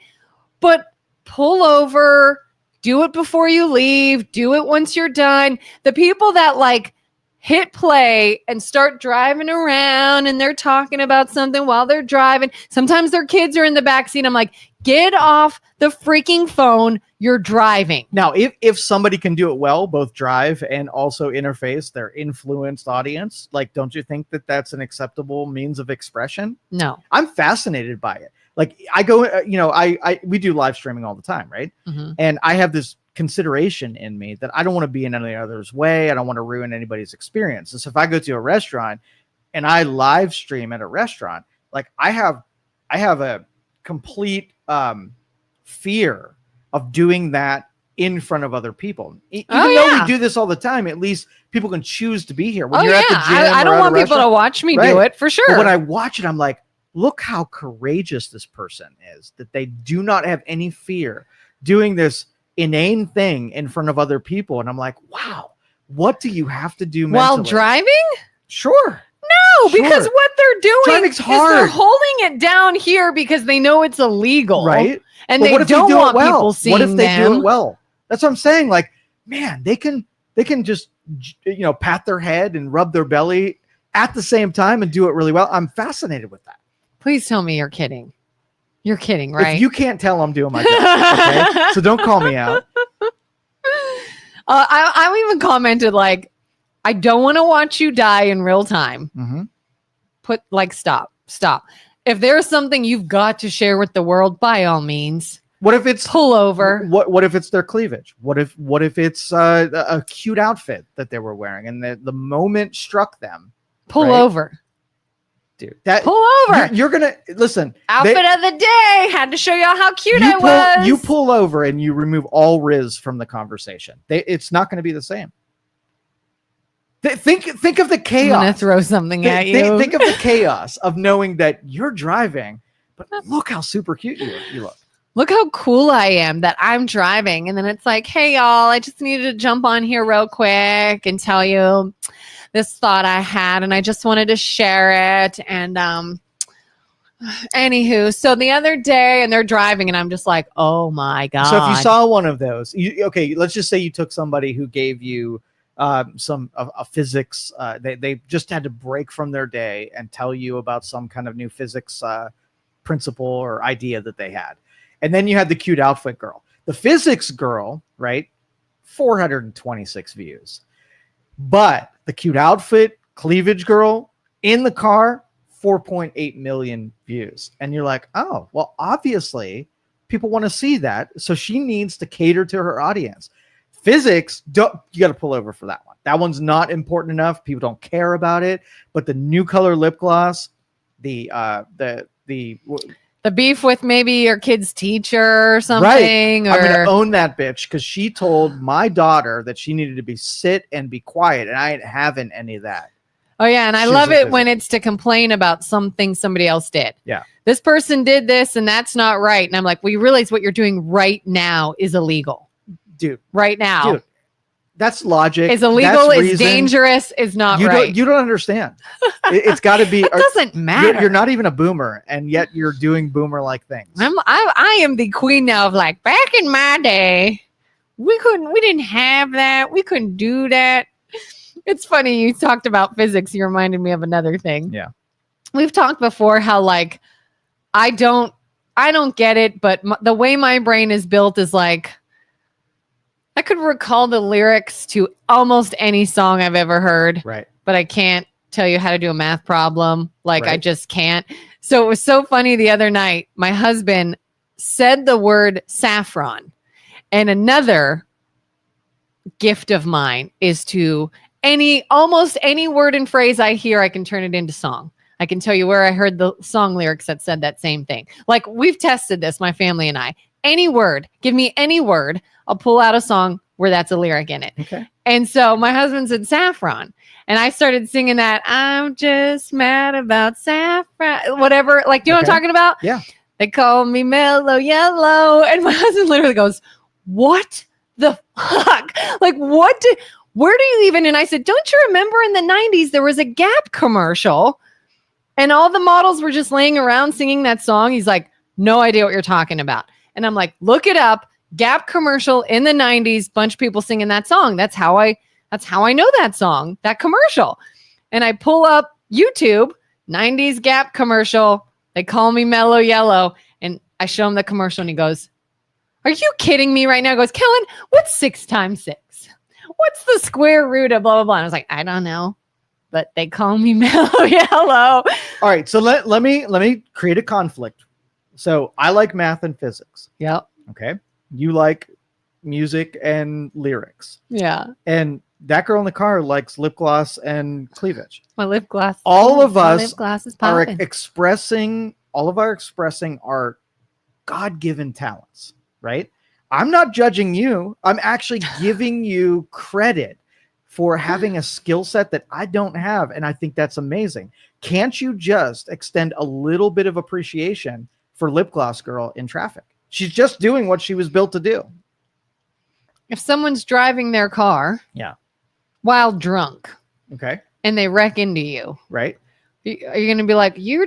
But pull over, do it before you leave, do it once you're done. The people that like hit play and start driving around and they're talking about something while they're driving. Sometimes their kids are in the backseat. I'm like, get off the freaking phone. You're driving. Now, if somebody can do it well, both drive and also interface their influenced audience, like, don't you think that that's an acceptable means of expression? No. I'm fascinated by it. Like I go, we do live streaming all the time, right? Mm-hmm. And I have this consideration in me that I don't want to be in any other's way. I don't want to ruin anybody's experience. And so if I go to a restaurant and I live stream at a restaurant, like I have a complete fear of doing that in front of other people. Even though we do this all the time, at least people can choose to be here. When you're at the gym, I don't want people to watch me do it for sure. But when I watch it, I'm like, look how courageous this person is, that they do not have any fear doing this inane thing in front of other people. And I'm like, wow, what do you have to do while mentally? driving? Sure. No, because what they're doing Driving's is hard. they're holding it down here because they know it's illegal. Right. And But they what if don't do it want well? people seeing What if they them. do it well? That's what I'm saying. Like, man, they can just, pat their head and rub their belly at the same time and do it really well. I'm fascinated with that. Please tell me you're kidding. You're kidding, right? If you can't tell, I'm doing my job. Okay? So don't call me out. I even commented like, I don't want to watch you die in real time. Mm-hmm. Stop. If there's something you've got to share with the world, by all means, What if it's pull over. What if it's their cleavage? What if it's a cute outfit that they were wearing and the moment struck them? Pull right? over. Dude, that Pull over. You're gonna listen. Outfit of the day. Had to show y'all how cute I was. You pull over and you remove all Riz from the conversation. It's not going to be the same. Think of the chaos. I'm gonna throw something at you. Think of the chaos of knowing that you're driving, but look how super cute you look. Look how cool I am that I'm driving. And then it's like, hey, y'all, I just needed to jump on here real quick and tell you this thought I had. And I just wanted to share it. And anywho, so the other day, and they're driving, and I'm just like, oh, my God. So if you saw one of those, let's just say you took somebody who gave you some physics. They just had to break from their day and tell you about some kind of new physics principle or idea that they had. And then you had the cute outfit girl. The physics girl, right? 426 views. But the cute outfit cleavage girl in the car, 4.8 million views. And you're like, oh, well, obviously people want to see that. So she needs to cater to her audience. Physics, you got to pull over for that one. That one's not important enough. People don't care about it. But the new color lip gloss, the beef with maybe your kid's teacher or something. Right. Or I'm going to own that bitch because she told my daughter that she needed to be sit and be quiet, and I ain't having any of that. Oh, yeah. And I She's love a it when it's to complain about something somebody else did. Yeah. This person did this and that's not right. And I'm like, well, you realize what you're doing right now is illegal. Dude. Right now. Dude. That's logic. Is illegal, That's is reason. Dangerous, is not right. You don't understand. It's got to be. It doesn't matter. You're not even a boomer, and yet you're doing boomer-like things. I am the queen now of like, back in my day, we didn't have that. We couldn't do that. It's funny. You talked about physics. You reminded me of another thing. Yeah. We've talked before how like, I don't get it, but the way my brain is built is like, I could recall the lyrics to almost any song I've ever heard, Right. but I can't tell you how to do a math problem. Like I Right. just can't. So it was so funny the other night. My husband said the word saffron, and another gift of mine is to almost any word and phrase I hear, I can turn it into song. I can tell you where I heard the song lyrics that said that same thing. Like we've tested this, my family and I. Any word, give me any word, I'll pull out a song where that's a lyric in it. Okay. And so my husband said saffron. And I started singing that, I'm just mad about saffron, whatever. Like, do you know what I'm talking about? Yeah. They call me mellow yellow. And my husband literally goes, what the fuck? Like, where do you even? And I said, don't you remember in the 90s, there was a Gap commercial and all the models were just laying around singing that song. He's like, no idea what you're talking about. And I'm like, look it up. Gap commercial in the 90s, bunch of people singing that song. That's how I know that song, that commercial. And I pull up YouTube, 90s Gap commercial. They call me mellow yellow. And I show him the commercial and he goes, are you kidding me right now? He goes, Kelin, what's 6 times 6? What's the square root of blah, blah, blah? And I was like, I don't know, but they call me mellow yellow. All right. So let me create a conflict. So I like math and physics. Yep. Okay. You like music and lyrics. Yeah. And that girl in the car likes lip gloss and cleavage. My lip gloss. All of us lip gloss is are popping. expressing our God-given talents, right? I'm not judging you. I'm actually giving you credit for having a skill set that I don't have. And I think that's amazing. Can't you just extend a little bit of appreciation for lip gloss girl in traffic? She's just doing what she was built to do. If someone's driving their car while drunk Okay. and they wreck into you, Right. are you going to be like, you're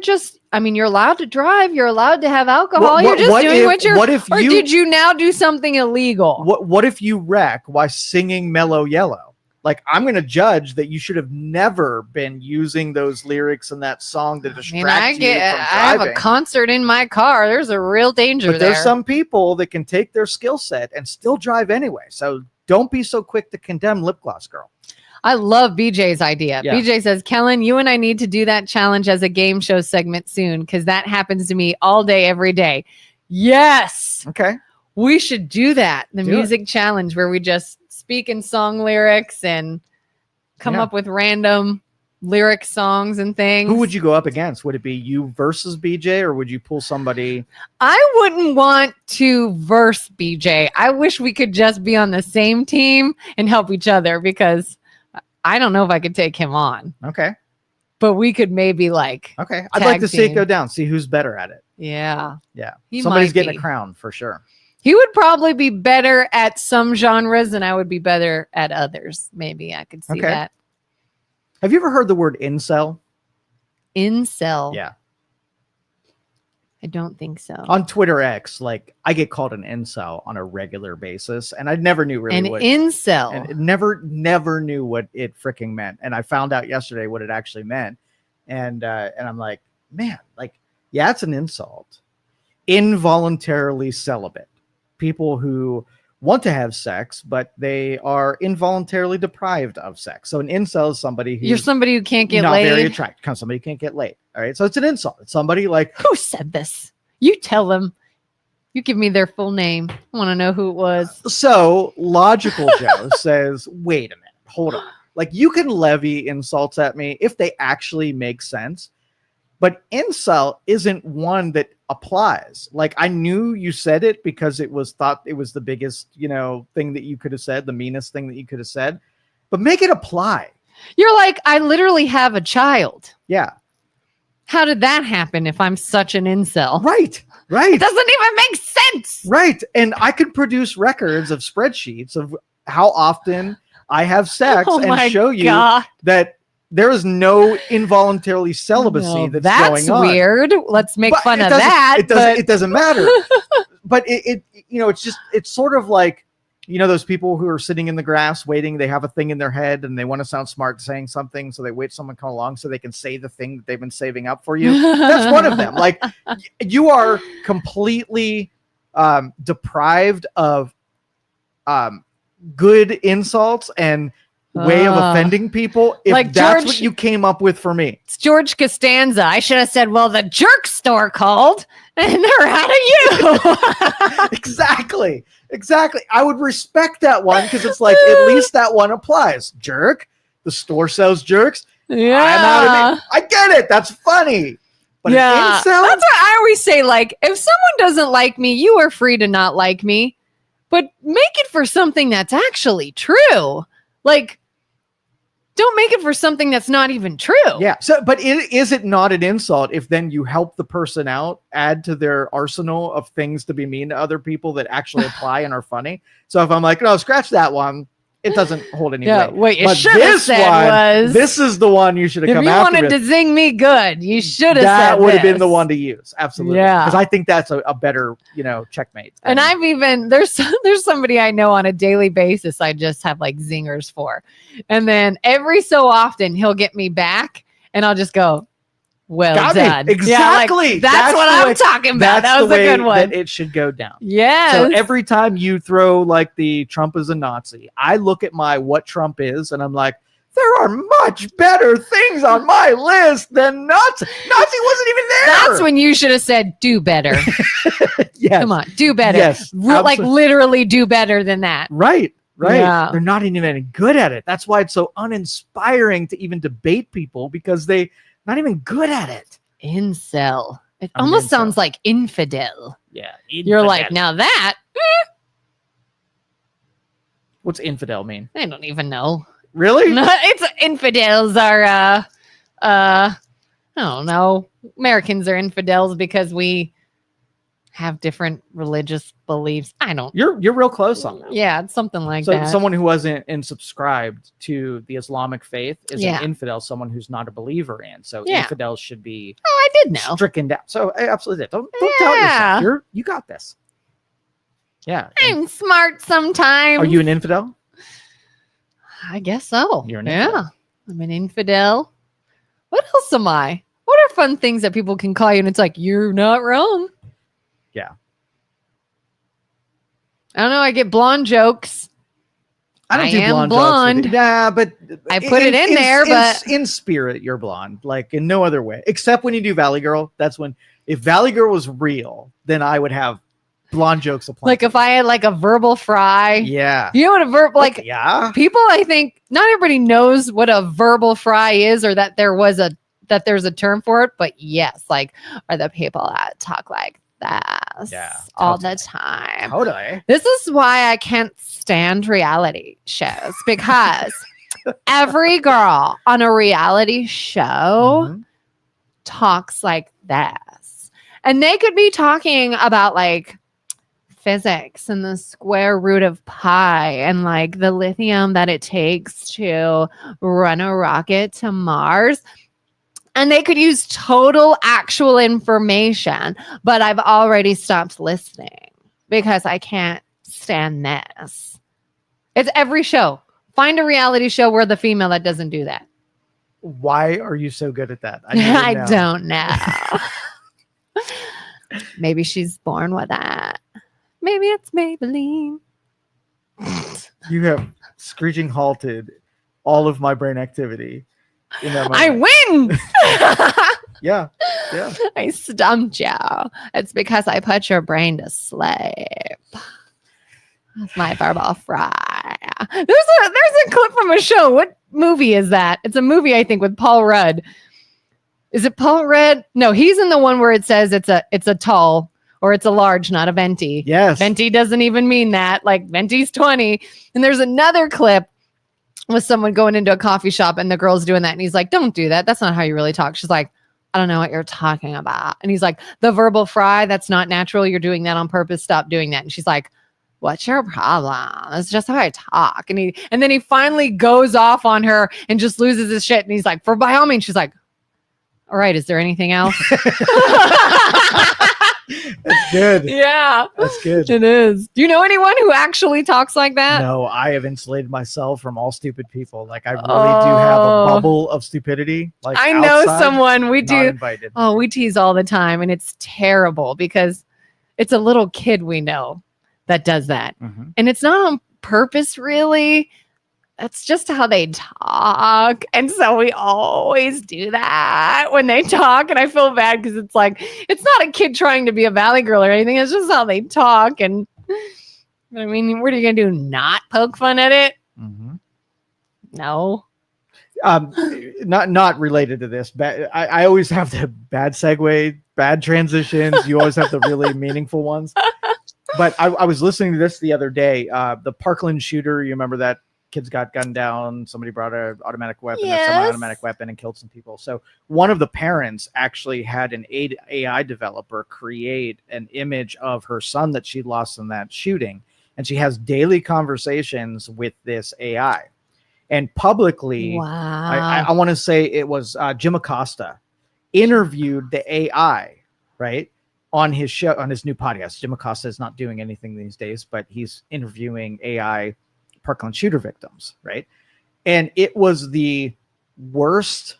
allowed to drive. You're allowed to have alcohol. You're just doing or did you now do something illegal? What if you wreck while singing Mellow Yellow? Like, I'm going to judge that you should have never been using those lyrics in that song to distract you from driving. I have a concert in my car. There's a real danger but there's some people that can take their skill set and still drive anyway. So don't be so quick to condemn lip gloss girl. I love BJ's idea. Yeah. BJ says, Kelin, you and I need to do that challenge as a game show segment soon because that happens to me all day, every day. Yes. Okay. We should do that. The Do music challenge where we just speak in song lyrics and come up with random lyric songs and things. Who would you go up against? Would it be you versus BJ, or would you pull somebody? I wouldn't want to verse BJ. I wish we could just be on the same team and help each other because I don't know if I could take him on. Okay. But we could maybe like. Okay. I'd like to see it go down. See who's better at it. Yeah. Yeah. He Somebody's might getting be. a crown for sure. He would probably be better at some genres and I would be better at others. Maybe I could see that. Have you ever heard the word incel? Incel. Yeah. I don't think so. On Twitter X, like I get called an incel on a regular basis, and I never knew really what incel. And never knew what it freaking meant. And I found out yesterday what it actually meant. And I'm like, man, like, yeah, it's an insult. Involuntarily celibate. People who want to have sex, but they are involuntarily deprived of sex. So an incel is somebody who's You're somebody who can't get not laid. very attractive. Somebody who can't get laid. All right. So it's an insult. It's somebody like, who said this? You tell them. You give me their full name. I want to know who it was. So Logical Joe says, wait a minute, hold on. Like, you can levy insults at me if they actually make sense, but incel isn't one that applies. Like, I knew you said it because it was thought it was the biggest, thing that you could have said, the meanest thing that you could have said, but make it apply. You're like, I literally have a child. Yeah. How did that happen if I'm such an incel? Right. It doesn't even make sense. Right. And I could produce records of spreadsheets of how often I have sex and show you that there is no involuntarily celibacy that's going on. That's weird. Let's make fun of that. It doesn't matter. But it's sort of like You know, those people who are sitting in the grass waiting, they have a thing in their head and they want to sound smart saying something. So they wait someone come along so they can say the thing that they've been saving up for you. That's one of them. Like you are completely deprived of good insults and way of offending people. If like that's George, what you came up with for me. It's George Costanza. I should have said, well, the jerk store called and they're out of you. Exactly. I would respect that one because it's like, at least that one applies. Jerk. The store sells jerks. Yeah. I'm out of it. I get it. That's funny. But yeah. an incel? That's what I always say. Like, if someone doesn't like me, you are free to not like me, but make it for something that's actually true. Like, don't make it for something that's not even true. Yeah. So, but is it not an insult if then you help the person out, add to their arsenal of things to be mean to other people that actually apply and are funny? So if I'm like, no, scratch that one, it doesn't hold any weight. What you But should have said was, this is the one you should have if come you after wanted with. to zing me good, you should have said That would have been this. the one to use. Absolutely. Yeah. Because I think that's a better, checkmate. And I've even, there's somebody I know on a daily basis I just have like zingers for. And then every so often he'll get me back and I'll just go, well Got done. me. Exactly. Yeah, like, that's what I'm talking about. That was a good one. That it should go down. Yeah. So every time you throw like the Trump is a Nazi, I look at my what Trump is and I'm like, there are much better things on my list than Nazi. Nazi wasn't even there. That's when you should have said, do better. Yes. Come on, do better. Yes. Like literally do better than that. Right. Yeah. They're not even any good at it. That's why it's so uninspiring to even debate people because they not even good at it. Incel. It I'm almost incel. sounds like infidel. Yeah. You're like, now that, What's infidel mean? I don't even know. Really? It's infidels are I don't know. Americans are infidels because we have different religious beliefs. I don't. You're real close on that. Yeah, it's something like So that. someone who wasn't subscribed to the Islamic faith is Yeah. an infidel, someone who's not a believer in. So Yeah. infidels should be Oh, I did know. stricken down. So I absolutely did. Don't tell Yeah. yourself. You got this. Yeah. And I'm smart sometimes. are you an infidel? I guess so. You're an infidel. Yeah. I'm an infidel. What else am I? What are fun things that people can call you and it's like, you're not wrong? Yeah. I don't know. I get blonde jokes. I don't I do am blonde. Jokes blonde. with you. Nah, but I put it in there, but- in spirit, you're blonde. Like in no other way, except when you do Valley Girl. That's when, if Valley Girl was real, then I would have blonde jokes apply. Like if I had like a verbal fry. Yeah. You know what a like yeah. people, I think not everybody knows what a verbal fry is or that there's a term for it, but yes, like are the people that talk like that all the time. Totally. This is why I can't stand reality shows because every girl on a reality show Mhm. talks like this. And they could be talking about like physics and the square root of pi and like the lithium that it takes to run a rocket to Mars. And they could use total actual information, but I've already stopped listening because I can't stand this. It's every show. Find a reality show where the female that doesn't do that. Why are you so good at that? I don't know. Maybe she's born with that. Maybe it's Maybelline. You have screeching halted all of my brain activity. In that I moment. win. Yeah. Yeah. I stumped you. It's because I put your brain to sleep. That's my verbal fry. There's a clip from a show. What movie is that? It's a movie, I think, with Paul Rudd. Is it Paul Rudd? No, he's in the one where it says it's a tall or it's a large, not a venti. Yes. Venti doesn't even mean that. Like venti's 20. And there's another clip with someone going into a coffee shop and the girl's doing that. And he's like, don't do that. That's not how you really talk. She's like, I don't know what you're talking about. And he's like, the verbal fry, that's not natural. You're doing that on purpose. Stop doing that. And she's like, what's your problem? It's just how I talk. And then he finally goes off on her and just loses his shit. And he's like, for by all means, she's like, all right, is there anything else? That's good. Yeah, That's good. it is. Do you know anyone who actually talks like that? No, I have insulated myself from all stupid people. Like I really do have a bubble of stupidity. Like I know outside, someone. We not do. invited. Oh, we tease all the time, and it's terrible because it's a little kid we know that does that, and it's not on purpose, really. That's just how they talk. And so we always do that when they talk. And I feel bad because it's like, it's not a kid trying to be a Valley girl or anything. It's just how they talk. And I mean, what are you going to do? Not poke fun at it? No. Not related to this. I always have the bad segue, bad transitions. You always have the really meaningful ones. But I was listening to this the other day. The Parkland shooter, you remember that? Kids got gunned down. Somebody brought an automatic weapon, a semi-automatic weapon, and killed some people. So one of the parents actually had an AI developer create an image of her son that she lost in that shooting, and she has daily conversations with this AI. And publicly, I want to say it was Jim Acosta interviewed the AI, right, on his show, on his new podcast. Jim Acosta is not doing anything these days, but he's interviewing AI Parkland shooter victims, right? And it was the worst.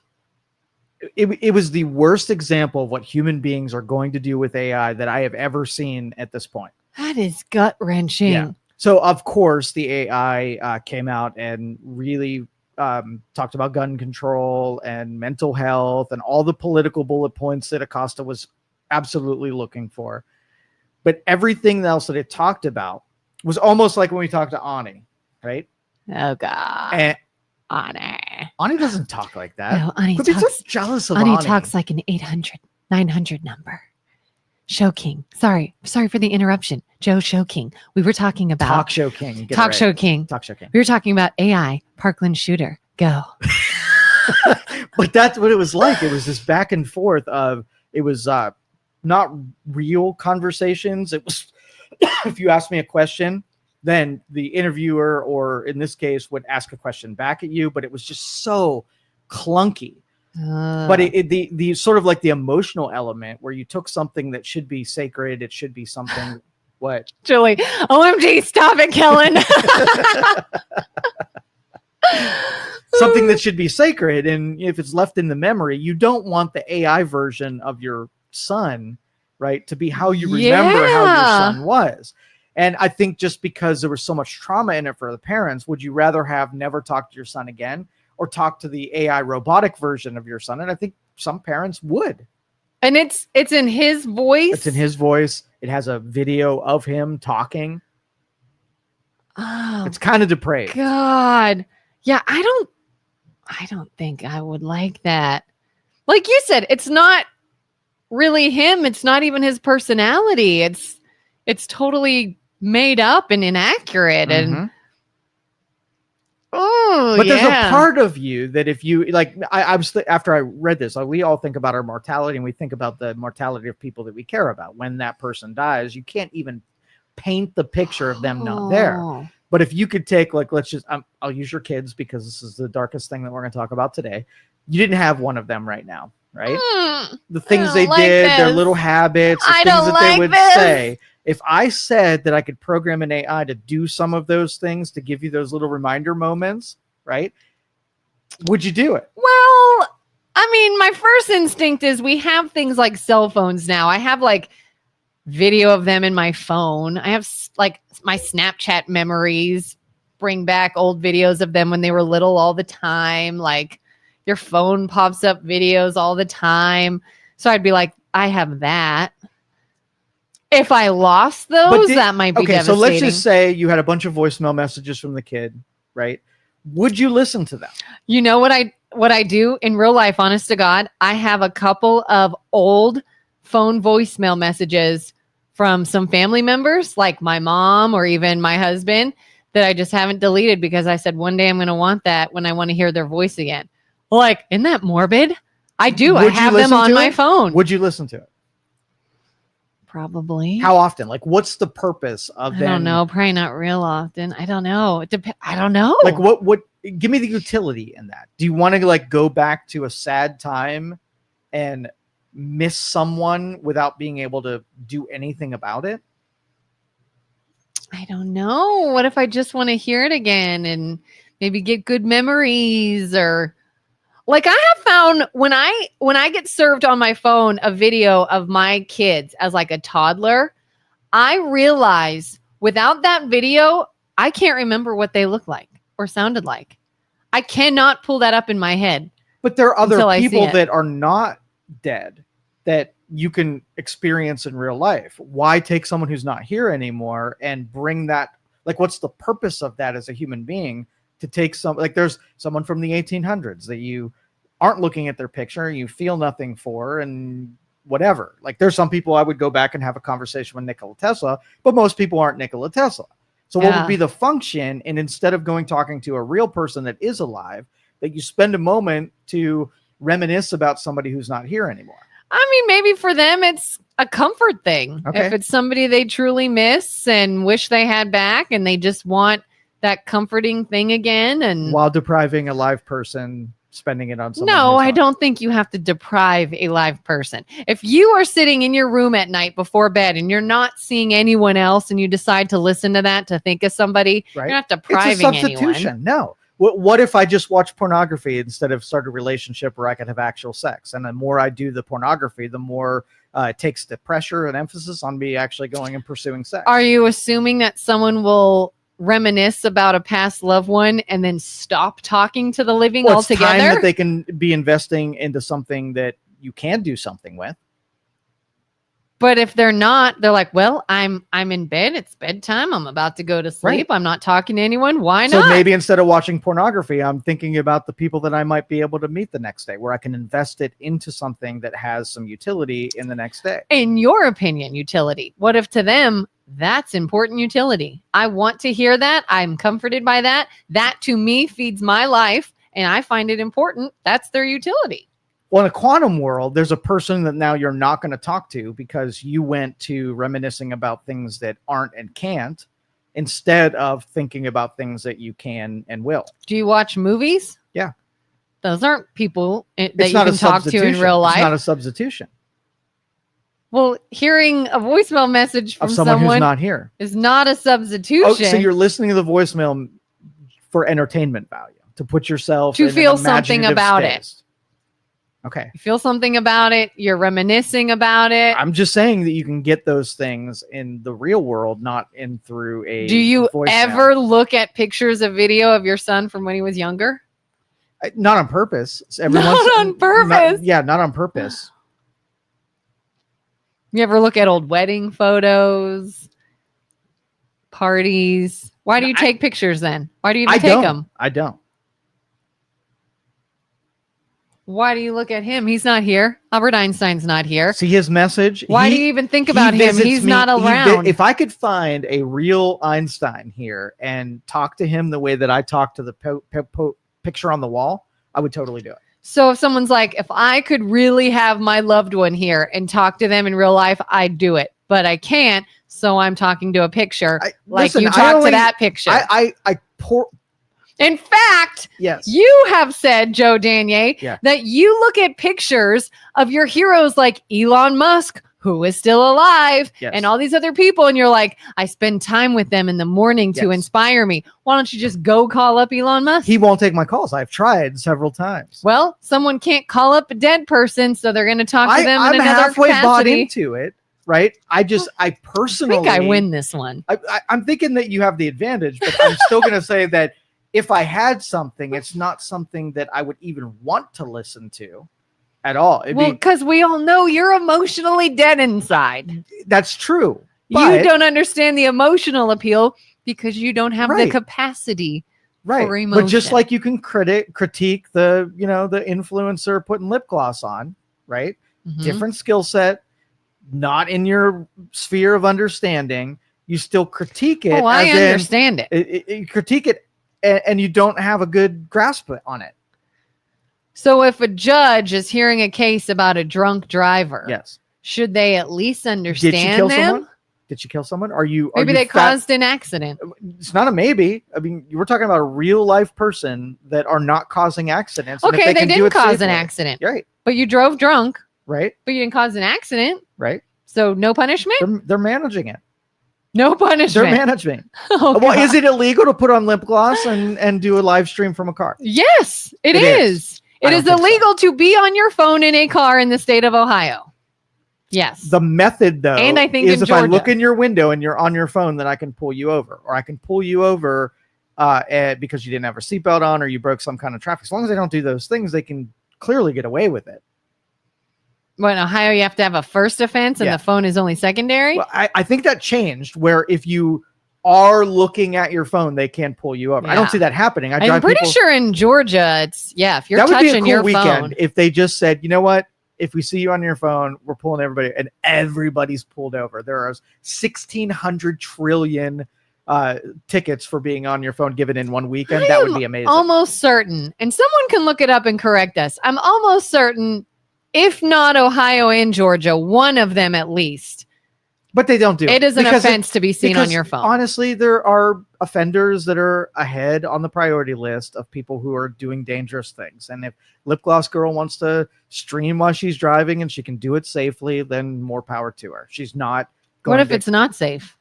It was the worst example of what human beings are going to do with AI that I have ever seen at this point. That is gut wrenching. Yeah. So of course the AI came out and really talked about gun control and mental health and all the political bullet points that Acosta was absolutely looking for. But everything else that it talked about was almost like when we talked to Ani. Right? Oh God. Ani doesn't talk like that. No, Ani talks, so jealous of Ani. Talks like an 800, 900 number. Show King. Sorry for the interruption. Joe Show King. We were talking about Talk Show King. Talk Show King. We were talking about AI Parkland shooter. Go. But that's what it was like. It was this back and forth of it was not real conversations. It was if you ask me a question, then the interviewer, or in this case, would ask a question back at you, but it was just so clunky. But the sort of like the emotional element where you took something that should be sacred, it should be something. What? Julie, OMG, stop it, Kelin. Something that should be sacred, and if it's left in the memory, you don't want the AI version of your son, right, to be how you remember how your son was. And I think just because there was so much trauma in it for the parents, would you rather have never talked to your son again or talk to the AI robotic version of your son? And I think some parents would. And it's in his voice. It's in his voice. It has a video of him talking. Oh, it's kind of depraved. God. Yeah, I don't think I would like that. Like you said, it's not really him. It's not even his personality. It's totally made up and inaccurate. And but there's a part of you that if you like, I was after I read this, we all think about our mortality, and we think about the mortality of people that we care about. When that person dies, you can't even paint the picture of them not there. But if you could take, like, let's just, I'll use your kids because this is the darkest thing that we're going to talk about today. You didn't have one of them right now, right? The things they did, their little habits, the things that they would say. If I said that I could program an AI to do some of those things, to give you those little reminder moments, right? Would you do it? Well, I mean, my first instinct is we have things like cell phones now. I have like video of them in my phone. I have like my Snapchat memories bring back old videos of them when they were little all the time. Like your phone pops up videos all the time. So I'd be like, I have that. If I lost those, that might be devastating. So let's just say you had a bunch of voicemail messages from the kid, right? Would you listen to them? You know what I do in real life, honest to God? I have a couple of old phone voicemail messages from some family members, like my mom or even my husband, that I just haven't deleted because I said one day I'm going to want that when I want to hear their voice again. Like, isn't that morbid? I do. I have them on my phone. Would you listen to it? Probably. How often? Like, what's the purpose of them? I don't know. Probably not real often. I don't know. It depends. I don't know. Like, what? Give me the utility in that. Do you want to like go back to a sad time and miss someone without being able to do anything about it? I don't know. What if I just want to hear it again and maybe get good memories? Or like, I have found when I get served on my phone a video of my kids as like a toddler, I realize without that video, I can't remember what they look like or sounded like. I cannot pull that up in my head. But there are other people that are not dead that you can experience in real life. Why take someone who's not here anymore and bring that? Like, what's the purpose of that as a human being to take some, like there's someone from the 1800s that you aren't looking at their picture, you feel nothing for, and whatever. Like, there's some people I would go back and have a conversation with Nikola Tesla, but most people aren't Nikola Tesla. So what would be the function? And instead of talking to a real person that is alive, that you spend a moment to reminisce about somebody who's not here anymore. I mean, maybe for them, it's a comfort thing. Okay. If it's somebody they truly miss and wish they had back and they just want that comforting thing again. And while depriving a live person, spending it on someone. No, I don't think you have to deprive a live person. If you are sitting in your room at night before bed and you're not seeing anyone else and you decide to listen to that to think of somebody, right. You're not depriving it's a substitution. anyone. No. What if I just watch pornography instead of start a relationship where I can have actual sex? And the more I do the pornography, the more it takes the pressure and emphasis on me actually going and pursuing sex. Are you assuming that someone will reminisce about a past loved one and then stop talking to the living altogether? It's time that they can be investing into something that you can do something with. But if they're not, they're like, well, I'm in bed. It's bedtime. I'm about to go to sleep. Right. I'm not talking to anyone. Why So not? maybe instead of watching pornography, I'm thinking about the people that I might be able to meet the next day, where I can invest it into something that has some utility in the next day. In your opinion, utility. What if to them, that's important utility? I want to hear that. I'm comforted by that. That to me feeds my life and I find it important. That's their utility. Well, in a quantum world, there's a person that now you're not going to talk to because you went to reminiscing about things that aren't and can't instead of thinking about things that you can and will. Do you watch movies? Yeah. Those aren't people that you can talk to in real life. It's not a substitution. Well, hearing a voicemail message from someone who's not here is not a substitution. Oh, so you're listening to the voicemail for entertainment value, to put yourself to in feel an something about space. it. Okay. You feel something about it. You're reminiscing about it. I'm just saying that you can get those things in the real world, not in through a Do you voicemail. ever look at pictures of video of your son from when he was younger? Not on purpose. Not on purpose. Not on purpose. You ever look at old wedding photos, parties? Why do you take pictures then? Why do you even take them? I don't. Why do you look at him? He's not here. Albert Einstein's not here. See his message? Why do you even think about him? He's not around. If I could find a real Einstein here and talk to him the way that I talk to the picture on the wall, I would totally do it. So if someone's like, if I could really have my loved one here and talk to them in real life, I'd do it. But I can't, so I'm talking to a picture. You talk to that picture. In fact, yes, you have said, Joe Danyi, that you look at pictures of your heroes like Elon Musk, who is still alive, and all these other people, and you're like, I spend time with them in the morning to inspire me. Why don't you just go call up Elon Musk? He won't take my calls. I've tried several times. Well, someone can't call up a dead person, so they're going to talk to them in another halfway capacity. Bought into it. Right. I personally think I win this one. I'm thinking that you have the advantage, but I'm still going to say that if I had something, it's not something that I would even want to listen to at all. Because we all know you're emotionally dead inside. That's true. You don't understand the emotional appeal because you don't have the capacity for emotion. But just like you can critique the influencer putting lip gloss on, right? Mm-hmm. Different skill set, not in your sphere of understanding. You still critique it. Oh, I understand it. You critique it. And you don't have a good grasp on it. So if a judge is hearing a case about a drunk driver, should they at least understand Did she kill them? Someone? Did she kill someone? Maybe they caused an accident. It's not a maybe. I mean, you were talking about a real life person that are not causing accidents. Okay, they didn't cause an accident. Right. But you drove drunk. right? But you didn't cause an accident. Right. So no punishment? They're managing it. No punishment. They're managing. Oh, Well, God. is it illegal to put on lip gloss and do a live stream from a car? Yes, it is. I It don't is think so. illegal to be on your phone in a car in the state of Ohio. Yes. The method, though, And I think is in if I Georgia. look in your window and you're on your phone, then I can pull you over, or I can pull you over because you didn't have a seatbelt on or you broke some kind of traffic. As long as they don't do those things, they can clearly get away with it. Well, in Ohio, you have to have a first offense and Yeah. the phone is only secondary. Well, I think that changed where if you are looking at your phone, they can pull you over. I Yeah. don't see that happening. I'm pretty sure in Georgia, it's, if you're that would be a touching cool your weekend phone. if they just said, you know what? If we see you on your phone, we're pulling everybody, and everybody's pulled over. There are 1,600 trillion tickets for being on your phone given in one weekend. That would be amazing. Almost certain, and someone can look it up and correct us. I'm almost certain, if not Ohio and Georgia, one of them at least. But they don't do it. It is an because offense to be seen on because your phone. Honestly, there are offenders that are ahead on the priority list of people who are doing dangerous things. And if Lip Gloss Girl wants to stream while she's driving and she can do it safely, then more power to her. She's not going What if to, it's not safe?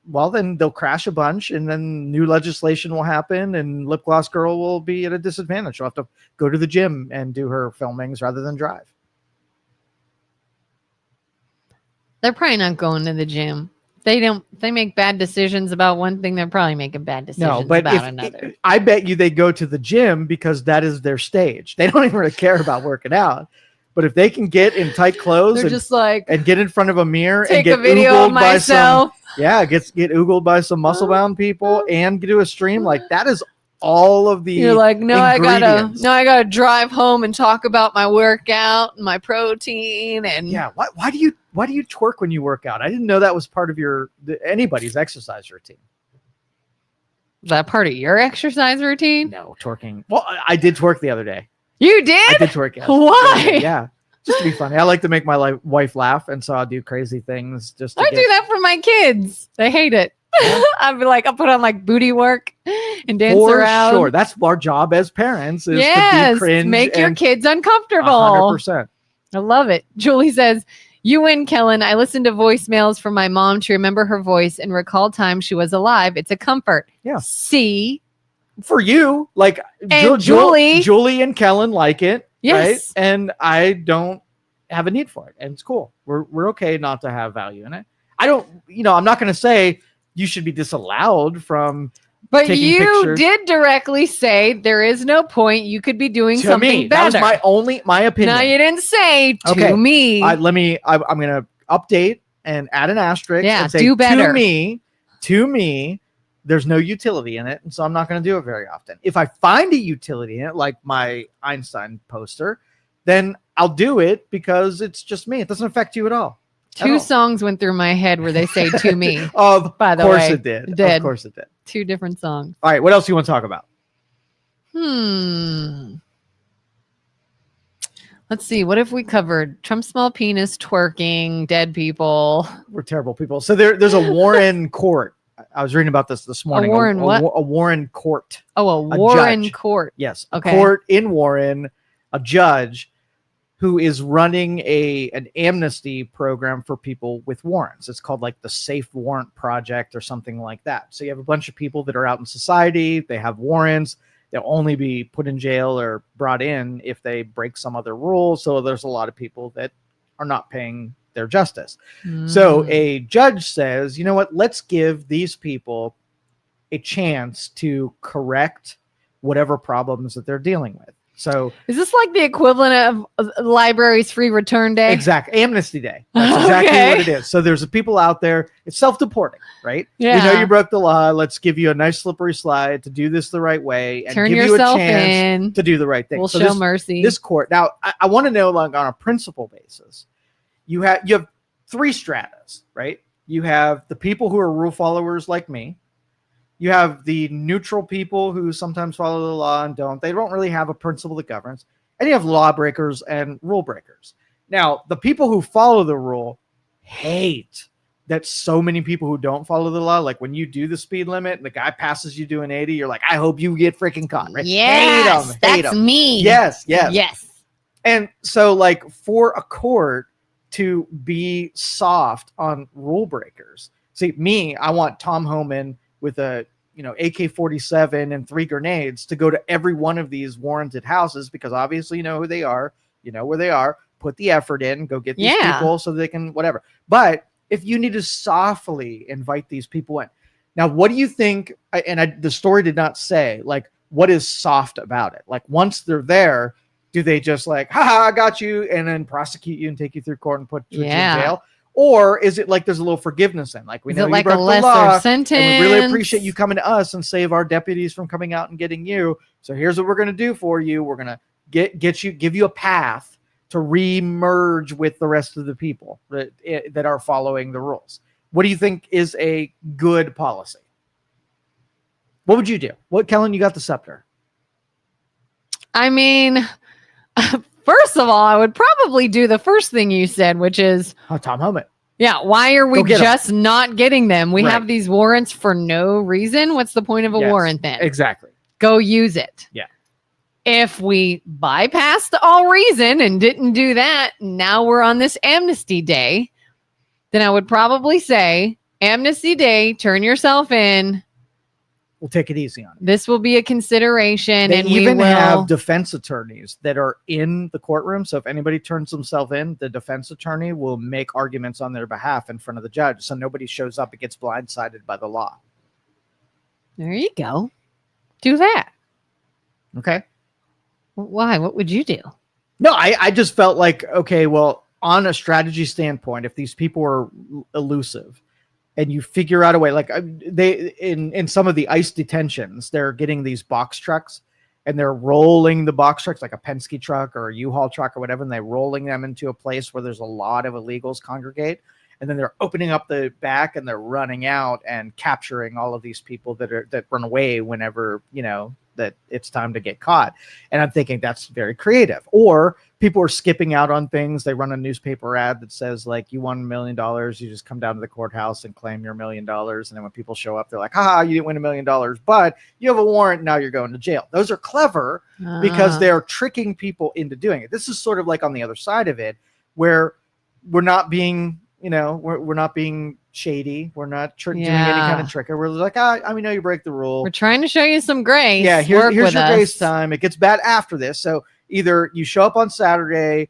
well, then they'll crash a bunch and then new legislation will happen and Lip Gloss Girl will be at a disadvantage. She'll have to go to the gym and do her filmings rather than drive. They're probably not going to the gym. They make bad decisions about one thing. They're probably making bad decisions about another. I bet you they go to the gym because that is their stage. They don't even really care about working out. But if they can get in tight clothes They're just like, and get in front of a mirror take and get a video of oogled by myself. get oogled by some muscle bound people and do a stream, like that is all of the You're like, no, ingredients. I gotta drive home and talk about my workout and my protein and Yeah, why do you twerk when you work out? I didn't know that was part of anybody's exercise routine. Is that part of your exercise routine? No, twerking. Well, I did twerk the other day. You did? I did twerk. Yes. Why? Yeah, just to be funny. I like to make my wife laugh, and so I'll do crazy things just to I do that for my kids. They hate it. I'll be like, I'll put on like booty work and dance for around. sure. That's our job as parents is to Yes, be cringe make your and kids uncomfortable. 100%. I love it. Julie says, you win, Kelin. I listen to voicemails from my mom to remember her voice and recall times she was alive. It's a comfort. Yeah. See? For you, like And Julie and Kelin like it, Yes. right? And I don't have a need for it, and it's cool. We're okay not to have value in it. I don't, I'm not going to say you should be disallowed from. But taking you pictures. did directly say there is no point. You could be doing To something me, better. that was my opinion. No, you didn't say to Okay. me. I'm going to update and add an asterisk. Yeah, and say, do better. To me, there's no utility in it, and so I'm not going to do it very often. If I find a utility in it, like my Einstein poster, then I'll do it because it's just me. It doesn't affect you at all. Two songs went through my head where they say to me. By the way, it did. Of course it did. Two different songs. All right, what else do you want to talk about? Let's see. What have we covered? Trump's small penis, twerking, dead people. We're terrible people. So there's a Warren court. I was reading about this morning. A Warren what? A Warren court. Oh, a Warren judge. court. Yes. Okay. A court in Warren, a judge who is running an amnesty program for people with warrants. It's called like the Safe Warrant Project or something like that. So you have a bunch of people that are out in society. They have warrants. They'll only be put in jail or brought in if they break some other rule. So there's a lot of people that are not paying their justice. So a judge says, you know what, let's give these people a chance to correct whatever problems that they're dealing with. So is this like the equivalent of library's free return day? Exactly. Amnesty Day. That's exactly what it is. So there's people out there. It's self-deporting, right? Yeah. You know you broke the law. Let's give you a nice slippery slide to do this the right way and Turn give you a yourself chance in. to do the right thing. We'll So show mercy. This court. Now, I want to know, like on a principle basis, you have three stratas, right? You have the people who are rule followers like me. You have the neutral people who sometimes follow the law and don't. They don't really have a principle that governs. And you have lawbreakers and rule breakers. Now, the people who follow the rule hate that so many people who don't follow the law, like when you do the speed limit and the guy passes you doing 80, you're like, I hope you get freaking caught, right? Yes, Hate that's them. me. Yes. Yes. And so, like, for a court to be soft on rule breakers, see, me, I want Tom Homan with a AK-47 and 3 grenades to go to every one of these warranted houses, because obviously you know who they are, you know where they are, put the effort in, go get these people so they can whatever. But if you need to softly invite these people in, now what do you think? The story did not say, like, what is soft about it. Like, once they're there, do they just like, haha, I got you, and then prosecute you and take you through court and put you in jail? Or is it like there's a little forgiveness in, like, we know you broke the law, and we really appreciate you coming to us and save our deputies from coming out and getting you. So here's what we're going to do for you. We're going to give you a path to re-merge with the rest of the people that are following the rules. What do you think is a good policy? What would you do? Kelin, you got the scepter. I mean, first of all, I would probably do the first thing you said, which is Tom Homan. Yeah. Why are we just not getting them? We have these warrants for no reason. What's the point of a warrant then? Exactly. Go use it. Yeah. If we bypassed all reason and didn't do that, now we're on this amnesty day, then I would probably say amnesty day, turn yourself in. We'll take it easy on it. This will be a consideration. They even have defense attorneys that are in the courtroom. So if anybody turns themselves in, the defense attorney will make arguments on their behalf in front of the judge. So nobody shows up and gets blindsided by the law. There you go. Do that. Okay. Why? What would you do? No, I just felt like, okay, well, on a strategy standpoint, if these people are elusive, and you figure out a way, like they in some of the ICE detentions, they're getting these box trucks and they're rolling the box trucks like a Penske truck or a U-Haul truck or whatever, and they're rolling them into a place where there's a lot of illegals congregate. And then they're opening up the back and they're running out and capturing all of these people that run away whenever, that it's time to get caught. And I'm thinking that's very creative. Or people are skipping out on things. They run a newspaper ad that says, like, you won $1 million. You just come down to the courthouse and claim your $1 million. And then when people show up, they're like, haha, you didn't win $1 million, but you have a warrant. Now you're going to jail. Those are clever because they're tricking people into doing it. This is sort of like on the other side of it, where we're not being, we're not being shady. We're not doing any kind of trickery. We're like, we know you break the rule. We're trying to show you some grace. Yeah, here's your grace time. It gets bad after this. So either you show up on Saturday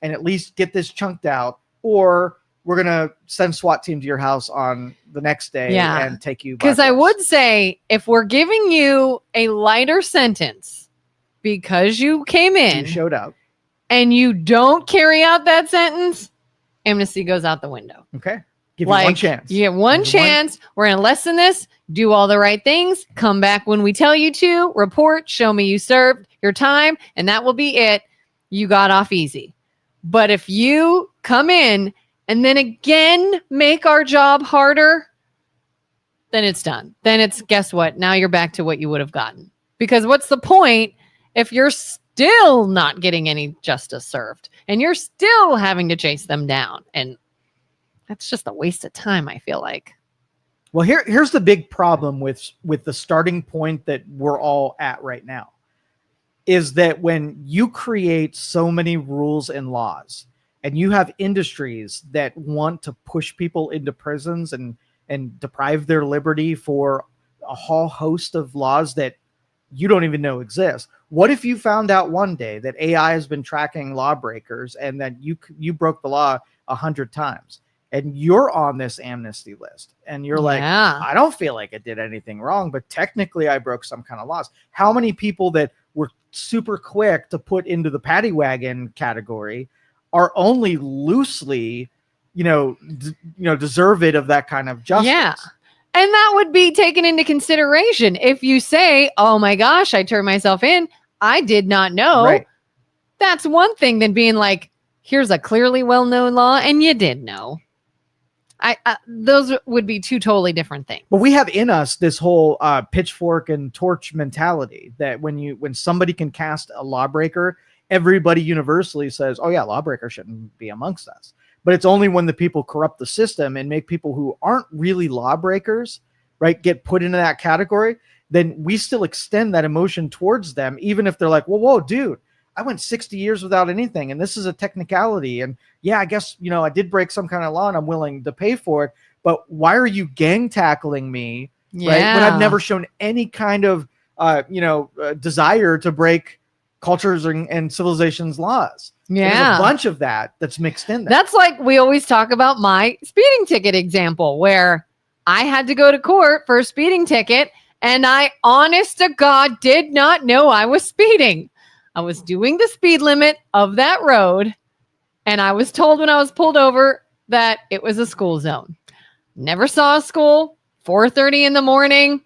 and at least get this chunked out, or we're going to send SWAT team to your house on the next day and take you. Because I would say, if we're giving you a lighter sentence because you came in, you showed up, and you don't carry out that sentence, amnesty goes out the window. Okay. Give you one chance. You get one chance. We're going to lessen this, do all the right things, come back when we tell you to, report, show me you served your time, and that will be it. You got off easy. But if you come in and then again make our job harder, then it's done. Then it's, guess what? Now you're back to what you would have gotten. Because what's the point if you're still not getting any justice served and you're still having to chase them down? And that's just a waste of time, I feel like. Well, here's the big problem with the starting point that we're all at right now, is that when you create so many rules and laws, and you have industries that want to push people into prisons and deprive their liberty for a whole host of laws that you don't even know exist. What if you found out one day that AI has been tracking lawbreakers and that you broke the law 100 times? And you're on this amnesty list and you're like, I don't feel like I did anything wrong, but technically I broke some kind of laws. How many people that were super quick to put into the paddy wagon category are only loosely, deserve it of that kind of justice? Yeah. And that would be taken into consideration. If you say, oh my gosh, I turned myself in, I did not know. Right. That's one thing than being like, here's a clearly well-known law and you did know. Those would be two totally different things. But we have in us this whole pitchfork and torch mentality that when somebody can cast a lawbreaker, everybody universally says, oh yeah, lawbreaker shouldn't be amongst us. But it's only when the people corrupt the system and make people who aren't really lawbreakers, right, get put into that category, then we still extend that emotion towards them, even if they're like, whoa, dude, I went 60 years without anything, and this is a technicality. And yeah, I guess, I did break some kind of law and I'm willing to pay for it. But why are you gang tackling me? Right? When I've never shown any kind of, desire to break cultures and civilization's laws. Yeah. There's a bunch of that's mixed in there. That's like we always talk about my speeding ticket example where I had to go to court for a speeding ticket and I, honest to God, did not know I was speeding. I was doing the speed limit of that road and I was told when I was pulled over that it was a school zone. Never saw a school, 4:30 in the morning.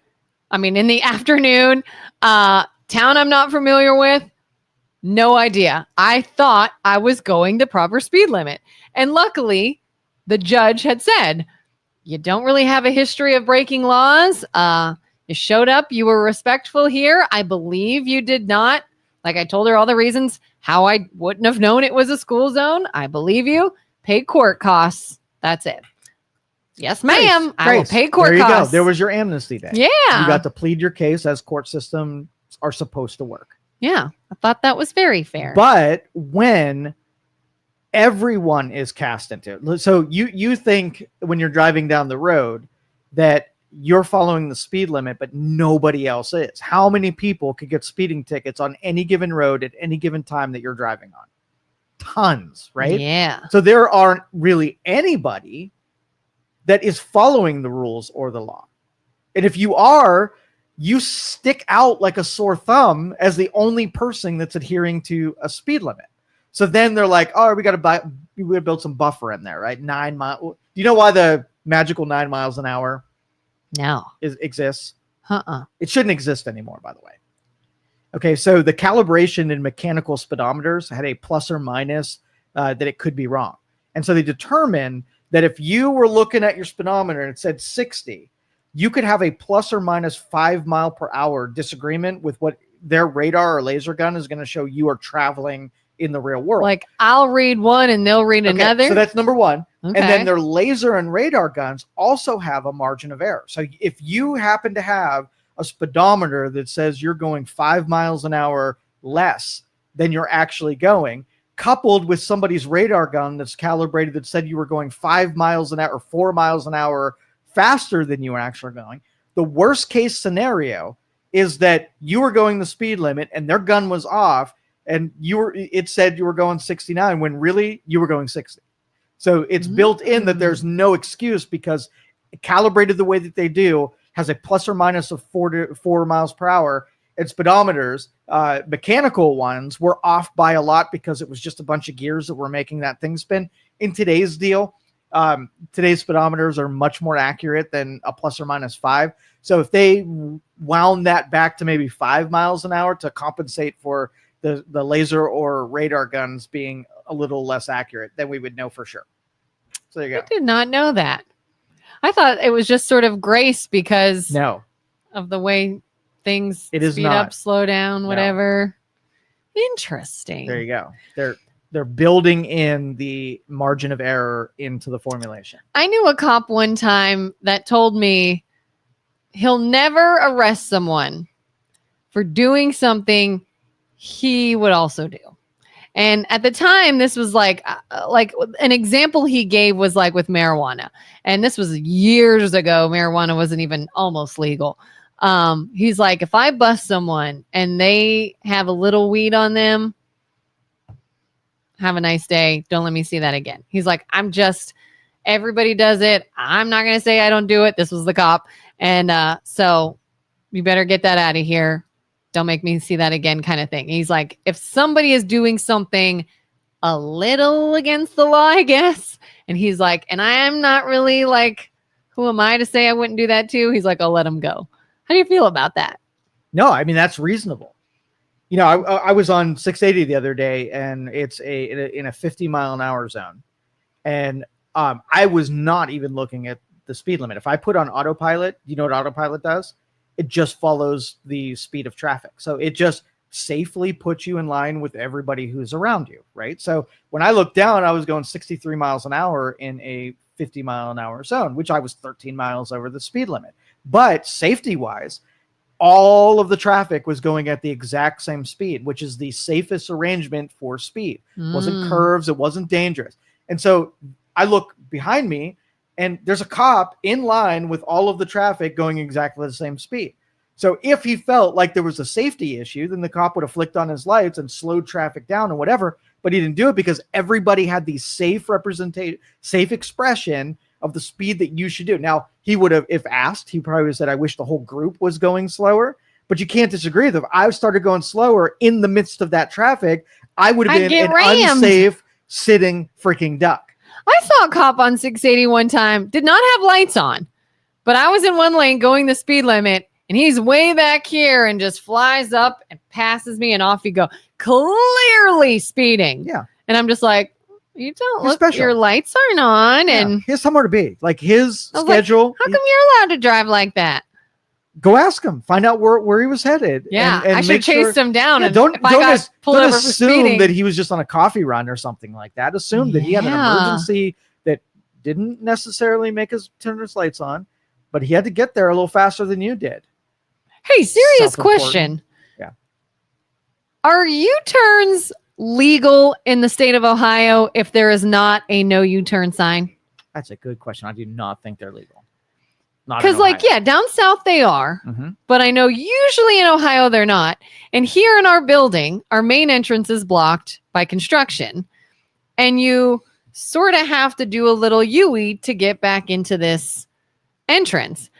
I mean, in the afternoon, town I'm not familiar with. No idea. I thought I was going the proper speed limit. And luckily, the judge had said, you don't really have a history of breaking laws. You showed up. You were respectful here. I believe you did not. Like I told her all the reasons how I wouldn't have known it was a school zone. I believe you. Pay court costs. That's it. Yes, ma'am. I will pay court costs. There you go. There was your amnesty day. Yeah. You got to plead your case as court systems are supposed to work. Yeah. I thought that was very fair. But when everyone is cast into it, so you think when you're driving down the road that you're following the speed limit, but nobody else is. How many people could get speeding tickets on any given road at any given time that you're driving on? Tons, right? Yeah. So there aren't really anybody that is following the rules or the law. And if you are, you stick out like a sore thumb as the only person that's adhering to a speed limit. So then they're like, oh, we got to build some buffer in there, right? 9 miles. Do you know why the magical 9 miles an hour exists? It shouldn't exist anymore, by the way. Okay, so the calibration in mechanical speedometers had a plus or minus that it could be wrong. And so they determined that if you were looking at your speedometer and it said 60, you could have a plus or minus 5 mile per hour disagreement with what their radar or laser gun is going to show you are traveling in the real world. Like I'll read one and they'll read another. So that's number one. Okay. And then their laser and radar guns also have a margin of error. So if you happen to have a speedometer that says you're going 5 miles an hour less than you're actually going, coupled with somebody's radar gun that's calibrated that said you were going 5 miles an hour or 4 miles an hour faster than you were actually going, the worst case scenario is that you were going the speed limit and their gun was off and it said you were going 69 when really you were going 60. So it's built in that there's no excuse because calibrated the way that they do has a plus or minus of 4 miles per hour. And speedometers, mechanical ones, were off by a lot because it was just a bunch of gears that were making that thing spin. In today's deal, today's speedometers are much more accurate than a plus or minus 5. So if they wound that back to maybe 5 miles an hour to compensate for the laser or radar guns being a little less accurate, then we would know for sure. So there you go. I did not know that. I thought it was just sort of grace because of the way things speed up, slow down, whatever. Interesting. There you go. They're building in the margin of error into the formulation. I knew a cop one time that told me he'll never arrest someone for doing something he would also do. And at the time, this was like an example he gave was like with marijuana. And this was years ago. Marijuana wasn't even almost legal. He's like, if I bust someone and they have a little weed on them, have a nice day. Don't let me see that again. He's like, everybody does it. I'm not going to say I don't do it. This was the cop. And so you better get that out of here. Don't make me see that again kind of thing. He's like, if somebody is doing something a little against the law, I guess. And he's like, and I am not really like, who am I to say I wouldn't do that too? He's like, I'll let him go. How do you feel about that? No, I mean, that's reasonable. You know, I was on 680 the other day and it's in a 50 mile an hour zone. And I was not even looking at the speed limit. If I put on autopilot, you know what autopilot does? It just follows the speed of traffic. So it just safely puts you in line with everybody who's around you, right? So when I looked down, I was going 63 miles an hour in a 50 mile an hour zone, which I was 13 miles over the speed limit. But safety wise, all of the traffic was going at the exact same speed, which is the safest arrangement for speed. It wasn't curves. It wasn't dangerous. And so I look behind me and there's a cop in line with all of the traffic going exactly the same speed. So if he felt like there was a safety issue, then the cop would have flicked on his lights and slowed traffic down and whatever. But he didn't do it because everybody had the safe expression of the speed that you should do. Now, he would have, if asked, he probably would have said, I wish the whole group was going slower. But you can't disagree with him. I started going slower in the midst of that traffic. I would have been an unsafe sitting freaking duck. I saw a cop on 680 one time, did not have lights on, but I was in one lane going the speed limit, and he's way back here and just flies up and passes me, and off you go, clearly speeding. Yeah. And I'm just like, you don't You're look, special. your lights aren't on. Yeah. And he has somewhere to be. Like his schedule. Like, how come you're allowed to drive like that? Go ask him. Find out where he was headed. Yeah, and I should chase him down. Yeah, And don't over assume that he was just on a coffee run or something like that. Assume that he had an emergency that didn't necessarily make us turn his lights on, but he had to get there a little faster than you did. Hey, serious question. Yeah. Are U-turns legal in the state of Ohio if there is not a no U-turn sign? That's a good question. I do not think they're legal. Because down south they are, but I know usually in Ohio they're not. And here in our building, our main entrance is blocked by construction. And you sort of have to do a little U-turn to get back into this entrance.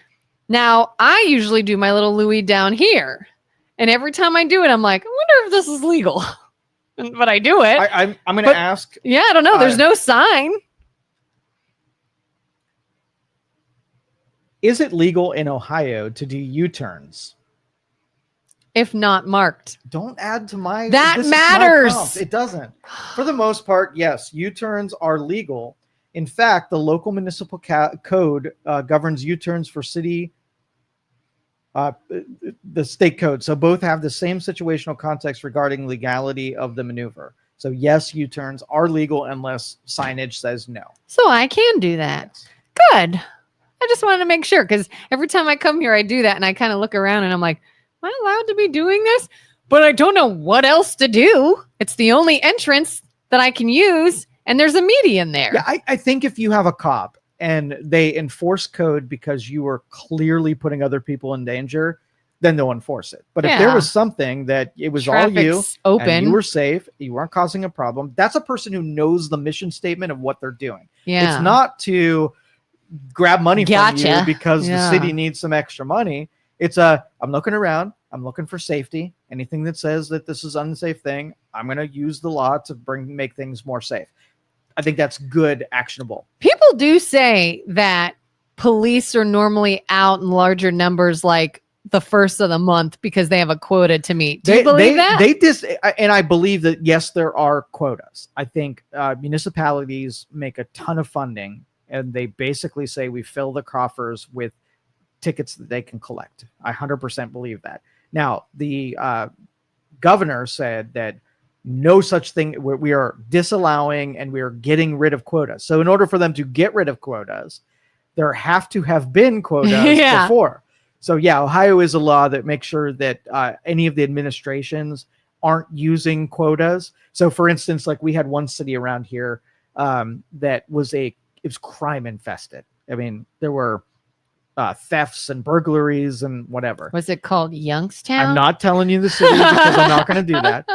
Now, I usually do my little Louis down here. And every time I do it, I'm like, I wonder if this is legal. But I do it. I'm going to ask. Yeah, I don't know. There's no sign. Is it legal in Ohio to do U-turns? If not marked. Don't add to my... That matters. It doesn't. For the most part, yes, U-turns are legal. In fact, the local municipal code governs U-turns for city... the state code. So both have the same situational context regarding legality of the maneuver. So yes, U-turns are legal unless signage says no. So I can do that. Good. I just wanted to make sure because every time I come here, I do that and I kind of look around and I'm like, am I allowed to be doing this? But I don't know what else to do. It's the only entrance that I can use and there's a median there. Yeah, I think if you have a cop and they enforce code because you are clearly putting other people in danger, then they'll enforce it. But if there was something that it was Traffic's all you, open, and you were safe, you weren't causing a problem, that's a person who knows the mission statement of what they're doing. Yeah. It's not to grab money from you because the city needs some extra money. It's I'm looking around. I'm looking for safety. Anything that says that this is an unsafe thing, I'm going to use the law to make things more safe. I think that's good, actionable. People do say that police are normally out in larger numbers like the first of the month because they have a quota to meet. Do you believe that? And I believe that, yes, there are quotas. I think municipalities make a ton of funding and they basically say we fill the coffers with tickets that they can collect. I 100% believe that. Now, the governor said that no such thing. We are disallowing and we are getting rid of quotas. So in order for them to get rid of quotas, there have to have been quotas before. So yeah, Ohio is a law that makes sure that any of the administrations aren't using quotas. So for instance, like we had one city around here that was it was crime infested. I mean, there were thefts and burglaries and whatever. Was it called Youngstown? I'm not telling you the city because I'm not going to do that.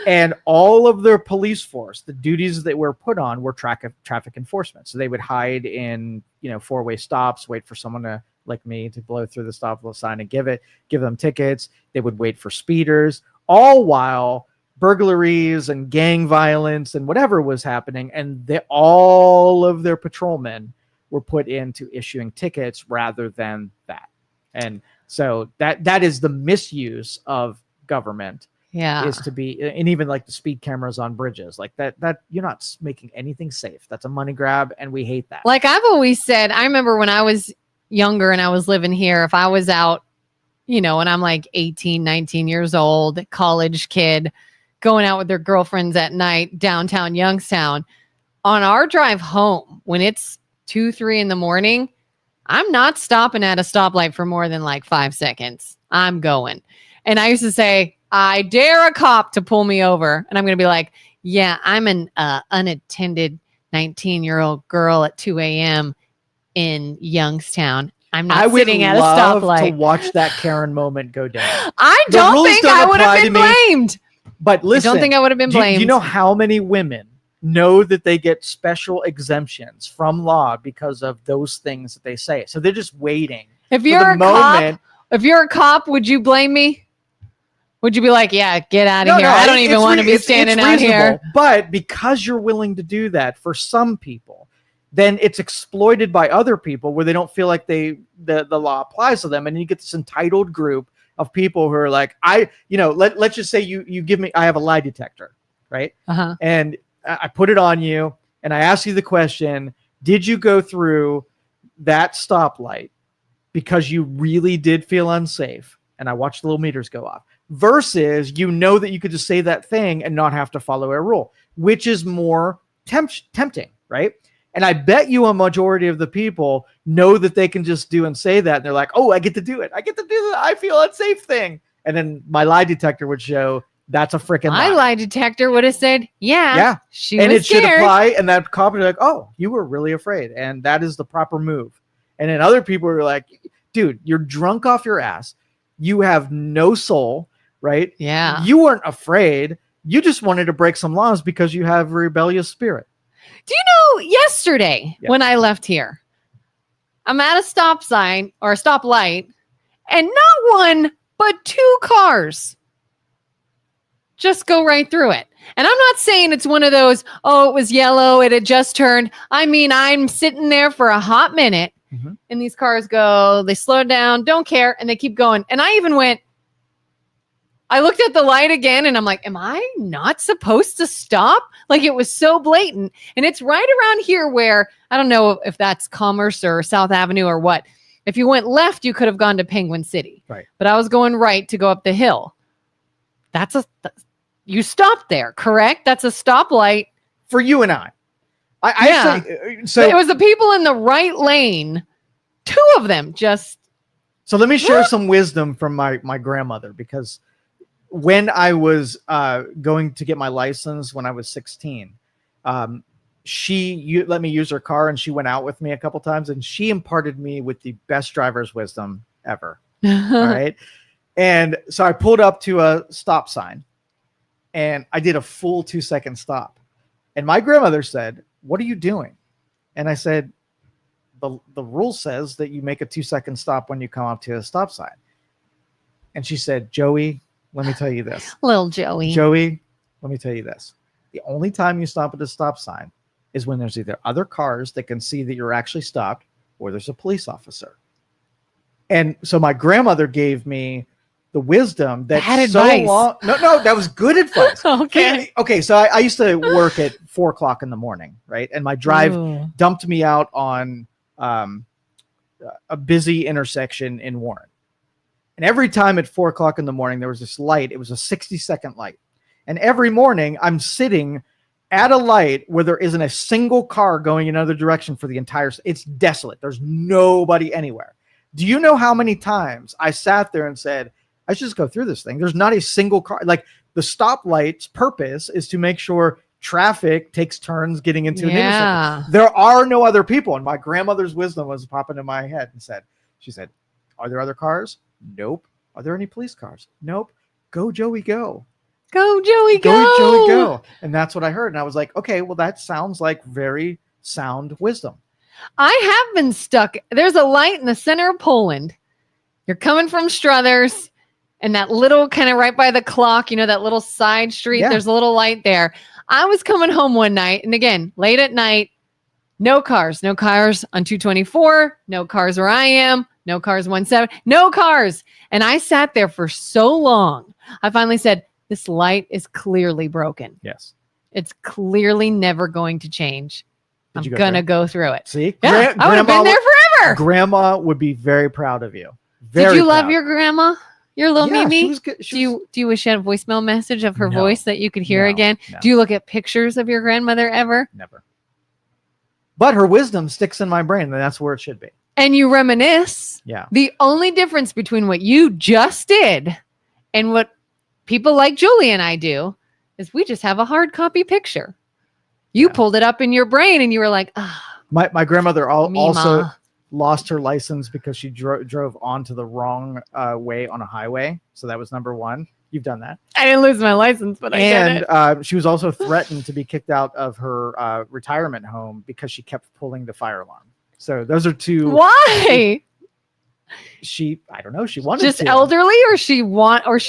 And all of their police force, the duties that were put on were traffic enforcement. So they would hide in, four-way stops, wait for someone to, like me, to blow through the stop sign and give them tickets. They would wait for speeders, all while burglaries and gang violence and whatever was happening. And all of their patrolmen were put into issuing tickets rather than that. And so that is the misuse of government. Yeah. Is to be, and even like the speed cameras on bridges like that you're not making anything safe. That's a money grab. And we hate that. Like I've always said, I remember when I was younger and I was living here, if I was out, and I'm like 18, 19 years old, college kid going out with their girlfriends at night, downtown Youngstown, on our drive home, when it's 2, 3 in the morning, I'm not stopping at a stoplight for more than like 5 seconds. I'm going. And I used to say, I dare a cop to pull me over. And I'm going to be like, yeah, I'm an unattended 19-year-old girl at 2 a.m. in Youngstown. I'm not sitting at a stoplight. To watch that Karen moment go down. I don't think I would have been blamed. But listen, I don't think I would have been blamed. Do you know how many women know that they get special exemptions from law because of those things that they say? So they're just waiting. If you're a cop, would you blame me? Would you be like, yeah, get out of here? I don't even want to be standing out here. But because you're willing to do that for some people, then it's exploited by other people where they don't feel like the law applies to them. And you get this entitled group of people who are like, let's just say you give me, I have a lie detector, right? Uh-huh. And I put it on you and I ask you the question, did you go through that stoplight because you really did feel unsafe? And I watch the little meters go off versus, that you could just say that thing and not have to follow a rule, which is more tempting, right? And I bet you a majority of the people know that they can just do and say that. And they're like, oh, I get to do it. I get to do the I feel unsafe thing. And then my lie detector would show that's a freaking lie. My lie detector would have said, yeah, she was it scared. Should apply. And that cop would be like, oh, you were really afraid. And that is the proper move. And then other people are like, dude, you're drunk off your ass. You have no soul, right? Yeah. You weren't afraid. You just wanted to break some laws because you have a rebellious spirit. Do you know yesterday when I left here, I'm at a stop sign or a stoplight and not one, but 2 cars just go right through it. And I'm not saying it's one of those, oh, it was yellow, it had just turned. I mean, I'm sitting there for a hot minute and these cars go, they slow down, don't care, and they keep going. And I even I looked at the light again and I'm like, am I not supposed to stop? Like it was so blatant. And it's right around here where, I don't know if that's Commerce or South Avenue or what. If you went left, you could have gone to Penguin City. Right. But I was going right to go up the hill. You stopped there, correct? That's a stoplight. For you and I. So it was the people in the right lane. 2 of them just. So let me share some wisdom from my grandmother, because when I was going to get my license when I was 16, she let me use her car and she went out with me a couple times and she imparted me with the best driver's wisdom ever. All right. And so I pulled up to a stop sign and I did a full 2-second stop. And my grandmother said, "What are you doing?" And I said, the rule says that you make a 2-second stop when you come up to a stop sign. And she said, "Joey, let me tell you this." Little Joey. Joey, let me tell you this. The only time you stop at a stop sign is when there's either other cars that can see that you're actually stopped or there's a police officer. And so my grandmother gave me the wisdom that advice. No, that was good advice. Okay. So I used to work at 4:00 in the morning, right? And my drive dumped me out on a busy intersection in Warren. And every time at 4:00 in the morning, there was this light. It was a 60-second light. And every morning I'm sitting at a light where there isn't a single car going in another direction for the entire, it's desolate. There's nobody anywhere. Do you know how many times I sat there and said, I should just go through this thing? There's not a single car. Like the stoplight's purpose is to make sure traffic takes turns getting into an intersection. There are no other people. And my grandmother's wisdom was popping in my head and she said, are there other cars? Nope. Are there any police cars? Nope. Go, Joey, go. Go, Joey, go. Go, Joey, go. And that's what I heard. And I was like, okay, well, that sounds like very sound wisdom. I have been stuck. There's a light in the center of Poland. You're coming from Struthers and that little kind of right by the clock, that little side street. Yeah. There's a little light there. I was coming home one night, and again, late at night, no cars on 224, no cars where I am, no cars 17, no cars. And I sat there for so long. I finally said, this light is clearly broken. Yes. It's clearly never going to change. I'm going to go through it. See? Yeah, I would have been there forever. Grandma would be very proud of you. Did you love your grandma? Your little Mimi? She was good. Do you wish you had a voicemail message of her voice that you could hear again? No. Do you look at pictures of your grandmother ever? Never. But her wisdom sticks in my brain, and that's where it should be. and you reminisce. Yeah. The only difference between what you just did and what people like Julie and I do is we just have a hard copy picture. You pulled it up in your brain and you were like, my grandmother also Mima. lost her license because she drove onto the wrong way on a highway. So that was number one. You've done that. I didn't lose my license, but I did it. And she was also threatened to be kicked out of her retirement home because she kept pulling the fire alarm. So those are two. Why? I don't know. She wanted just to. Elderly, or she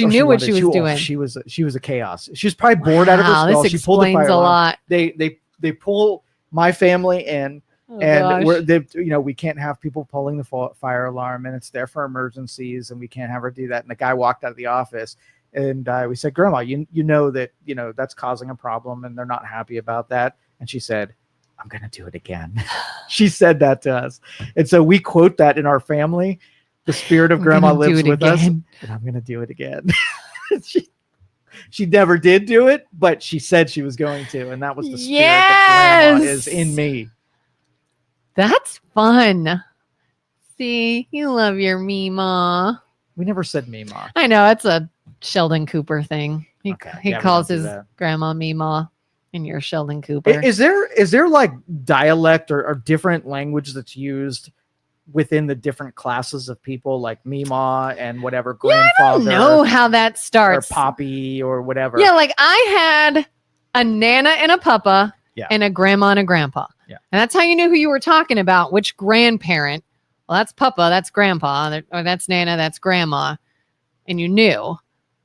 knew what she was doing. She was a chaos. She was probably bored out of her skull. This She pulled the fire a alarm. lot. They pull my family in. Oh, and we can't have people pulling the fire alarm, and it's there for emergencies, and we can't have her do that. And the guy walked out of the office, and we said, "Grandma, you know that that's causing a problem, and they're not happy about that." And she said, "I'm gonna do it again." She said that to us, and so we quote that in our family. The spirit of Grandma lives with us, and I'm gonna do it again. She never did do it, but she said she was going to, and that was the spirit that Grandma is in me. That's fun. See, you love your Mima. We never said Mima. I know, it's a Sheldon Cooper thing. He calls his grandma Mima, and you're Sheldon Cooper. Is there like dialect or different language that's used within the different classes of people, like Mima and whatever grandfather? I don't know how that starts. Or Poppy or whatever. Yeah, like I had a Nana and a Papa and a Grandma and a Grandpa. Yeah. And that's how you knew who you were talking about, which grandparent. Well, that's Papa, that's Grandpa, or that's Nana, that's Grandma. And you knew.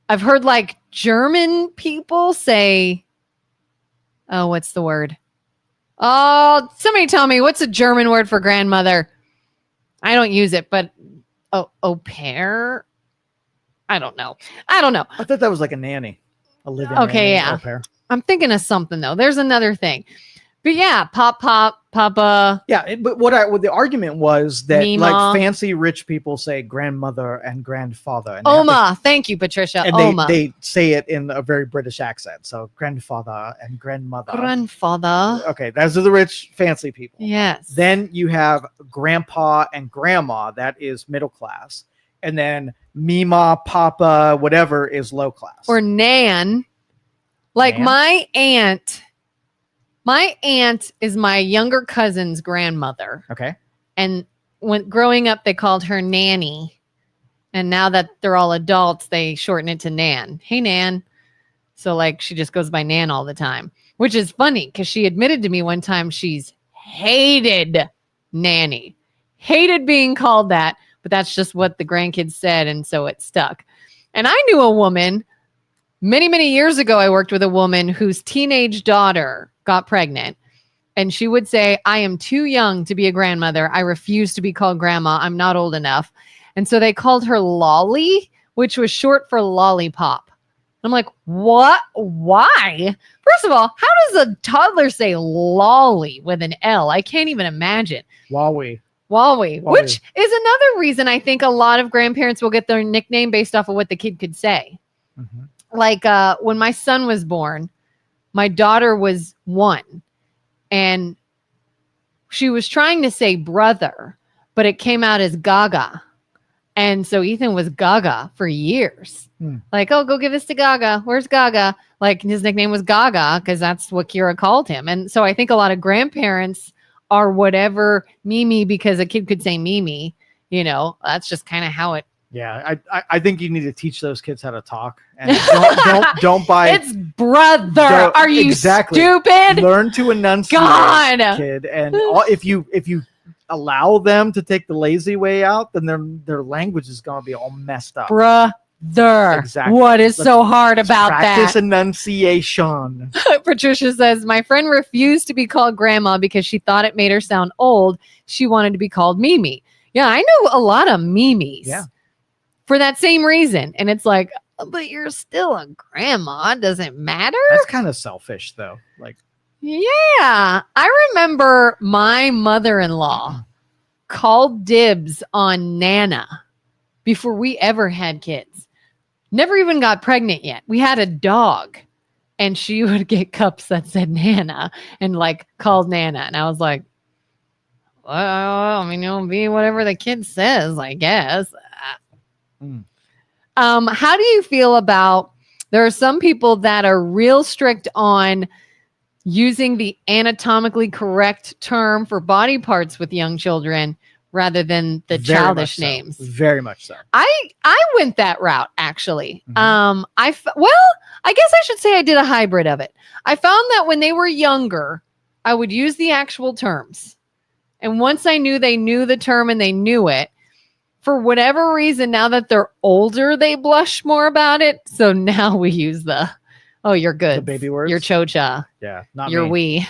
I've heard like German people say, oh, what's the word? Oh, somebody tell me, what's a German word for grandmother? I don't use it, but au pair? I don't know. I thought that was like a nanny. A living nanny, au pair. I'm thinking of something though. There's another thing. But yeah, Papa. Yeah, but what the argument was that Mima. Like fancy rich people say grandmother and grandfather. And Oma. Thank you, Patricia. And Oma. they say it in a very British accent. So grandfather and grandmother. Grandfather. Okay, those are the rich fancy people. Yes. Then you have grandpa and grandma. That is middle class. And then Mima, Papa, whatever is low class. Or Nan. Like Nan? My aunt is my younger cousin's grandmother. Okay. And when growing up, they called her Nanny. And now that they're all adults, they shorten it to Nan. Hey, Nan. So like she just goes by Nan all the time, which is funny because she admitted to me one time she's hated Nanny. Hated being called that, but that's just what the grandkids said. And so it stuck. And I knew a woman many, many years ago. I worked with a woman whose teenage daughter got pregnant, and she would say, I am too young to be a grandmother. I refuse to be called grandma. I'm not old enough. And so they called her Lolly, which was short for lollipop. I'm like, what? Why? First of all, how does a toddler say lolly with an L? I can't even imagine. Wowie. Which is another reason I think a lot of grandparents will get their nickname based off of what the kid could say. Mm-hmm. Like when my son was born, my daughter was 1, and she was trying to say brother, but it came out as Gaga. And so Ethan was Gaga for years. Like, oh, go give this to Gaga. Where's Gaga? Like his nickname was Gaga because that's what Kira called him. And so I think a lot of grandparents are whatever Mimi, because a kid could say Mimi, that's just kind of how it. Yeah, I think you need to teach those kids how to talk, and don't buy. It's brother. Are you stupid? Learn to enunciate, God. Kid, and if you allow them to take the lazy way out, then their language is gonna be all messed up. Brother. Exactly. What is so hard about practice that? enunciation. Patricia says, my friend refused to be called grandma because she thought it made her sound old. She wanted to be called Mimi. Yeah, I know a lot of Mimis. Yeah. For that same reason. And it's like, but you're still a grandma. Does it matter? That's kind of selfish, though. Like, yeah. I remember my mother-in-law called dibs on Nana before we ever had kids. Never even got pregnant yet. We had a dog, and she would get cups that said Nana and like called Nana. And I was like, well, I mean, it'll be whatever the kid says, I guess. Mm. How do you feel about, there are some people that are real strict on using the anatomically correct term for body parts with young children rather than the Very childish much so. names. Very much so. I went that route, actually. Mhm. I guess I should say I did a hybrid of it. I found that when they were younger, I would use the actual terms. And once I knew they knew the term and they knew it, for whatever reason, now that they're older, they blush more about it. So now we use oh, you're good. The baby words? Your cho-cha. Yeah, not Your me. we.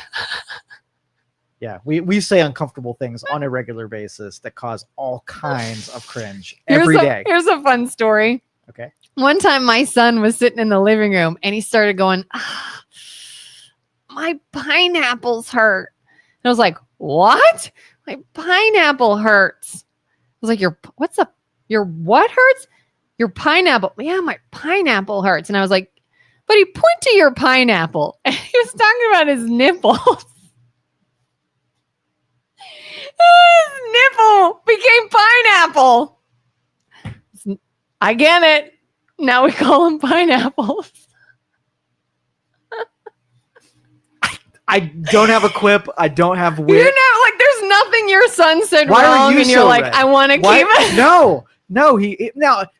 Yeah, we say uncomfortable things on a regular basis that cause all kinds of cringe every day. Here's a fun story. Okay. One time my son was sitting in the living room and he started going, my pineapples hurt. And I was like, what? My pineapple hurts. I was like, your what hurts? Your pineapple. Yeah, my pineapple hurts. And I was like, but he point to your pineapple. And he was talking about his nipples. His nipple became pineapple. I get it. Now we call them pineapples. I don't have a quip. I don't have wit. You know, like there's nothing your son said Why are wrong, you and you're so like, red? I want to keep Why- it. No. Now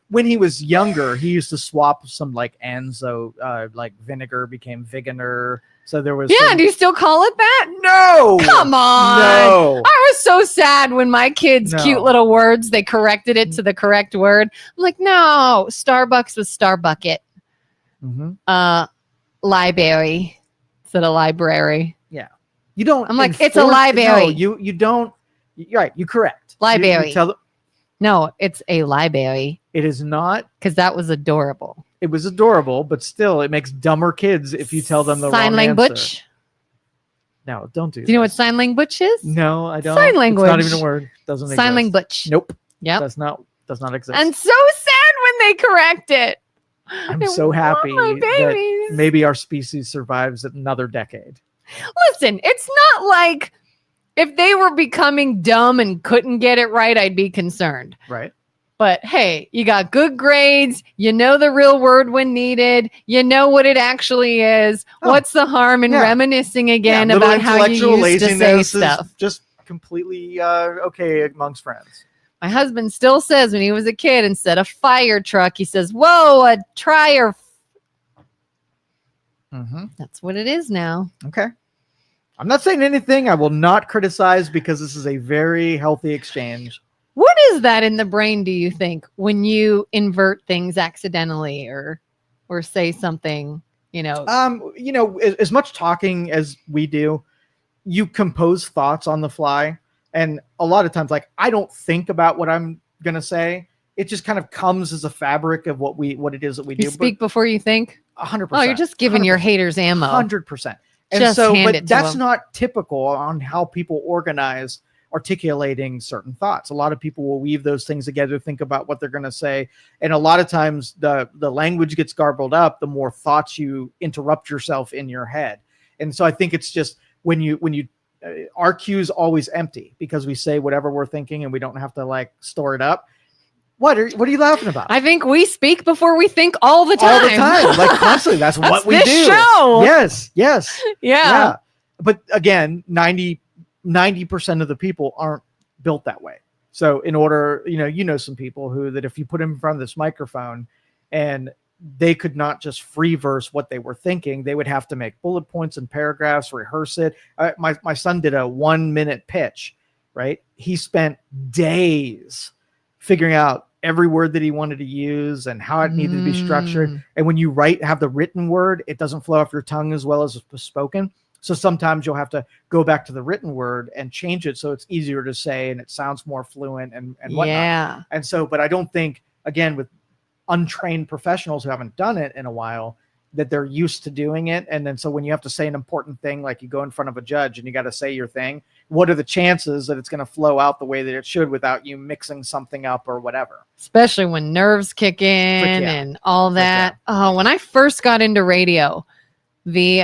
when he was younger, he used to swap some like Anzo, like vinegar became Viganer. So there was Yeah, some- do you still call it that? no. Come on. No. I was so sad when my kids' No. cute little words, they corrected it to the correct word. I'm like, no, Starbucks was Starbucket. Mhm. Library instead of library. You don't. I'm like, it's a enforce- library. No, you don't. You're right. You correct. Library. You tell, No, it's a library it is not. because that was adorable. It was adorable, but still, it makes dumber kids if you tell them the sign wrong language. answer. No, don't do. Do you know what this. sign language is? No, I don't. Sign It's not language. even a word. Doesn't exist. Sign language. Nope. Yep. Does not exist. And so sad when they correct it. I'm I so want happy my that babies. maybe our species survives another decade. Listen, it's not like if they were becoming dumb and couldn't get it right, I'd be concerned. Right. But hey, you got good grades. You know the real word when needed. You know what it actually is. Oh, What's the harm in yeah. reminiscing again Little about how you intellectual used to say laziness is stuff? just completely okay amongst friends. My husband still says when he was a kid, instead of fire truck, he says, whoa, a trier. Mm-hmm. That's what it is now. Okay. I'm not saying anything I will not criticize because this is a very healthy exchange. What is that in the brain, do you think, when you invert things accidentally or say something, As much talking as we do, you compose thoughts on the fly. And a lot of times, like, I don't think about what I'm going to say. It just kind of comes as a fabric of what it is that we you do. speak before you think? 100%. Oh, you're just giving your haters ammo. 100%. And Just so, hand but it to that's them. not typical on how people organize articulating certain thoughts. A lot of people will weave those things together, think about what they're going to say. And a lot of times the language gets garbled up, the more thoughts you interrupt yourself in your head. And so I think it's just when you our queue's always empty because we say whatever we're thinking and we don't have to like store it up. What are you laughing about? I think we speak before we think all the time. All the time, like constantly. That's what we this do. show. Yes. Yeah. But again, 90% of the people aren't built that way. So in order, you know some people who that if you put them in front of this microphone and they could not just free verse what they were thinking, they would have to make bullet points and paragraphs, rehearse it. My son did a 1-minute pitch, right? He spent days figuring out every word that he wanted to use and how it needed to be structured. And when you have the written word, it doesn't flow off your tongue as well as the spoken. So sometimes you'll have to go back to the written word and change it so it's easier to say and it sounds more fluent and whatnot. Yeah. And so, but I don't think, again, with untrained professionals who haven't done it in a while, that they're used to doing it. And then so when you have to say an important thing, like you go in front of a judge and you got to say your thing, what are the chances that it's going to flow out the way that it should without you mixing something up or whatever? Especially when nerves kick in and all that. Oh, when I first got into radio, the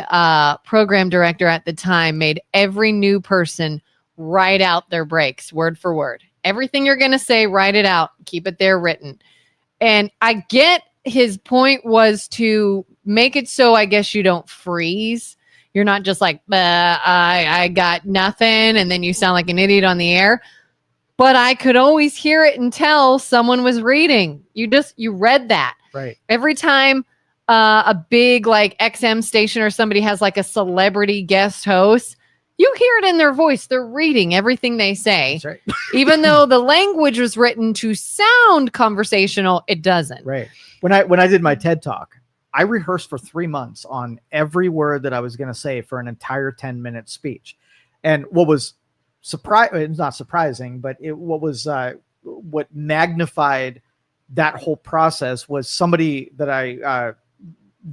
program director at the time made every new person write out their breaks word for word. Everything you're going to say, write it out, keep it there written. And I get his point was to make it so I guess you don't freeze. You're not just like, I got nothing. And then you sound like an idiot on the air. But I could always hear it and tell someone was reading. You read that. Right. Every time a big like XM station or somebody has like a celebrity guest host, you hear it in their voice. They're reading everything they say. That's right. Even though the language was written to sound conversational, it doesn't. Right. When I did my TED Talk, I rehearsed for 3 months on every word that I was going to say for an entire 10-minute speech. And what was not surprising, but what magnified that whole process was somebody that I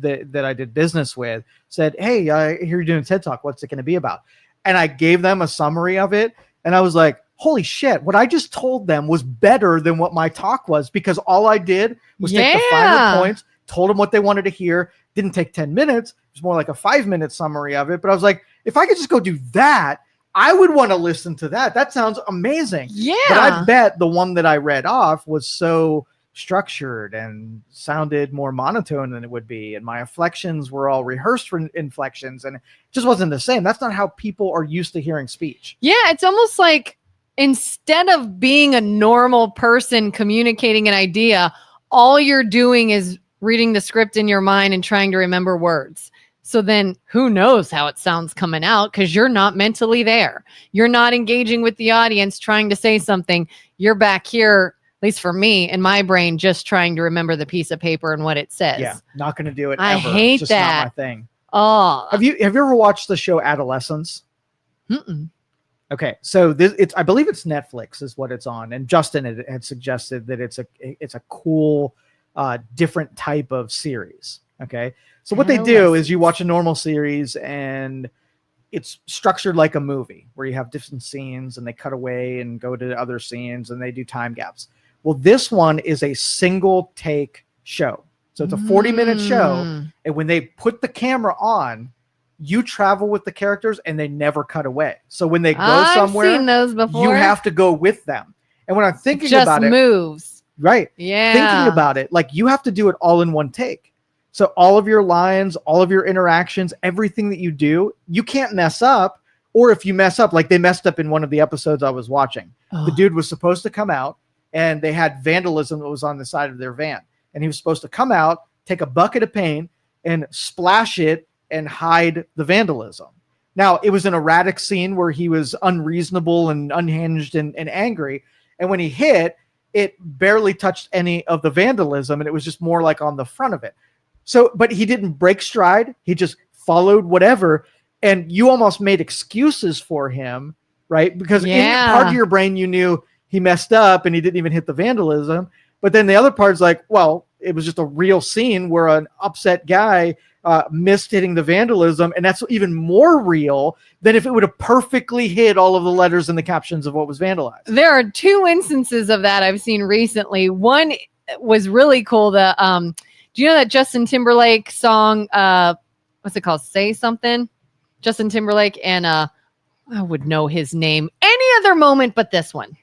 did business with said, "Hey, I hear you're doing a TED Talk. What's it going to be about?" And I gave them a summary of it. And I was like, holy shit, what I just told them was better than what my talk was, because all I did was take the finer points, told them what they wanted to hear. Didn't take 10 minutes. It was more like a 5-minute summary of it. But I was like, if I could just go do that, I would want to listen to that. That sounds amazing. Yeah. But I bet the one that I read off was so structured and sounded more monotone than it would be, and my inflections were all rehearsed for inflections, and it just wasn't the same. That's not how people are used to hearing speech. Yeah, it's almost like instead of being a normal person communicating an idea, all you're doing is reading the script in your mind and trying to remember words. So then who knows how it sounds coming out, because you're not mentally there. You're not engaging with the audience trying to say something. You're back here, at least for me, in my brain, just trying to remember the piece of paper and what it says. Yeah, not going to do it. I ever. hate it's just that. Not my thing. Oh, Have you ever watched the show Adolescence? Mm-mm. Okay, so I believe it's Netflix is what it's on, and Justin had suggested that it's a cool, different type of series. Okay, so what they do is you watch a normal series and it's structured like a movie where you have different scenes and they cut away and go to other scenes and they do time gaps. Well, this one is a single take show. So it's a 40-minute show. And when they put the camera on, you travel with the characters and they never cut away. So when they go somewhere, I've seen those before. You have to go with them. And when I'm thinking about it, moves. Right. Yeah. Thinking about it, like you have to do it all in one take. So all of your lines, all of your interactions, everything that you do, you can't mess up. Or if you mess up, like they messed up in one of the episodes I was watching, the dude was supposed to come out and they had vandalism that was on the side of their van. And he was supposed to come out, take a bucket of paint and splash it and hide the vandalism. Now, it was an erratic scene where he was unreasonable and unhinged and angry. And when he hit, it barely touched any of the vandalism. And it was just more like on the front of it. So, but he didn't break stride. He just followed whatever. And you almost made excuses for him, right? Because in part of your brain, you knew he messed up and he didn't even hit the vandalism. But then the other part's like, well, it was just a real scene where an upset guy missed hitting the vandalism. And that's even more real than if it would have perfectly hit all of the letters and the captions of what was vandalized. There are 2 instances of that I've seen recently. One was really cool. Do you know that Justin Timberlake song? What's it called? Say Something? Justin Timberlake and I would know his name any other moment but this one.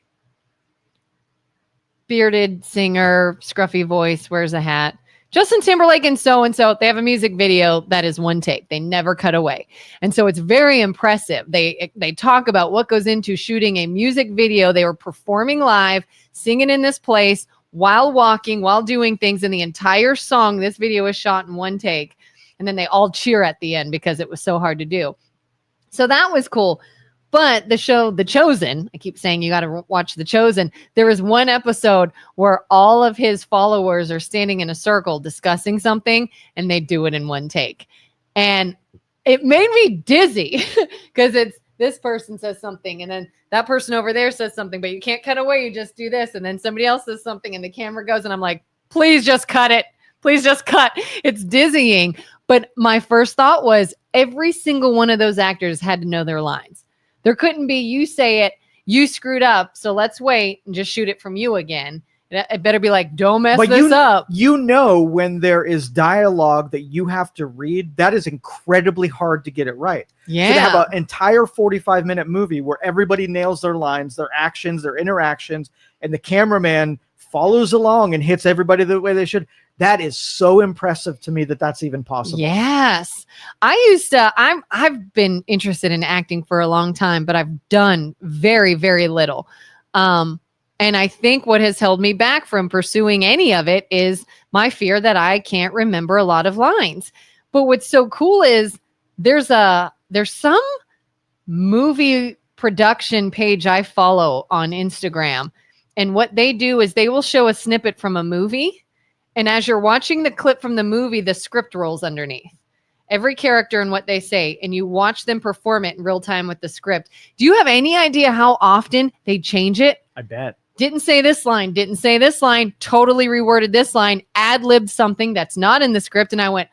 Bearded singer, scruffy voice, wears a hat. Justin Timberlake and so, they have a music video that is one take. They never cut away. And so it's very impressive. They talk about what goes into shooting a music video. They were performing live, singing in this place while walking, while doing things. And the entire song, this video was shot in one take. And then they all cheer at the end because it was so hard to do. So that was cool. But the show, The Chosen, I keep saying you got to watch The Chosen. There was one episode where all of his followers are standing in a circle discussing something, and they do it in one take. And it made me dizzy because it's this person says something, and then that person over there says something, but you can't cut away. You just do this, and then somebody else says something, and the camera goes, and I'm like, please just cut it. Please just cut. It's dizzying. But my first thought was every single one of those actors had to know their lines. There couldn't be, you say it, you screwed up, so let's wait and just shoot it from you again. It better be like, don't mess But this up. You know, when there is dialogue that you have to read, that is incredibly hard to get it right. Yeah. So to have an entire 45-minute movie where everybody nails their lines, their actions, their interactions, and the cameraman follows along and hits everybody the way they should. That is so impressive to me that that's even possible. Yes. I've been interested in acting for a long time, but I've done very, very little. And I think what has held me back from pursuing any of it is my fear that I can't remember a lot of lines. But what's so cool is there's some movie production page I follow on Instagram. And what they do is they will show a snippet from a movie. And as you're watching the clip from the movie, the script rolls underneath every character and what they say. And you watch them perform it in real time with the script. Do you have any idea how often they change it? I bet. Didn't say this line, totally reworded this line, ad-libbed something that's not in the script. And I went,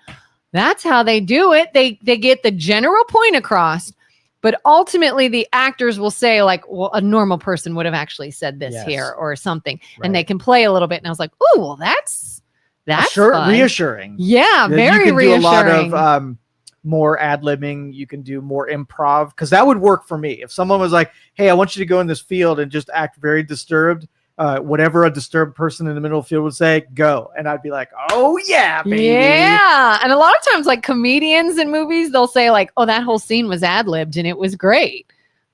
that's how they do it. They get the general point across, but ultimately the actors will say like, well, a normal person would have actually said this here or something. Right. And they can play a little bit. And I was like, oh, well, that's fun. Reassuring. Yeah, very you can reassuring. Do a lot of more ad-libbing. You can do more improv, because that would work for me. If someone was like, hey, I want you to go in this field and just act very disturbed, whatever a disturbed person in the middle of the field would say, go. And I'd be like, oh yeah, baby. Yeah. And a lot of times like comedians in movies, they'll say like, oh, that whole scene was ad-libbed and it was great.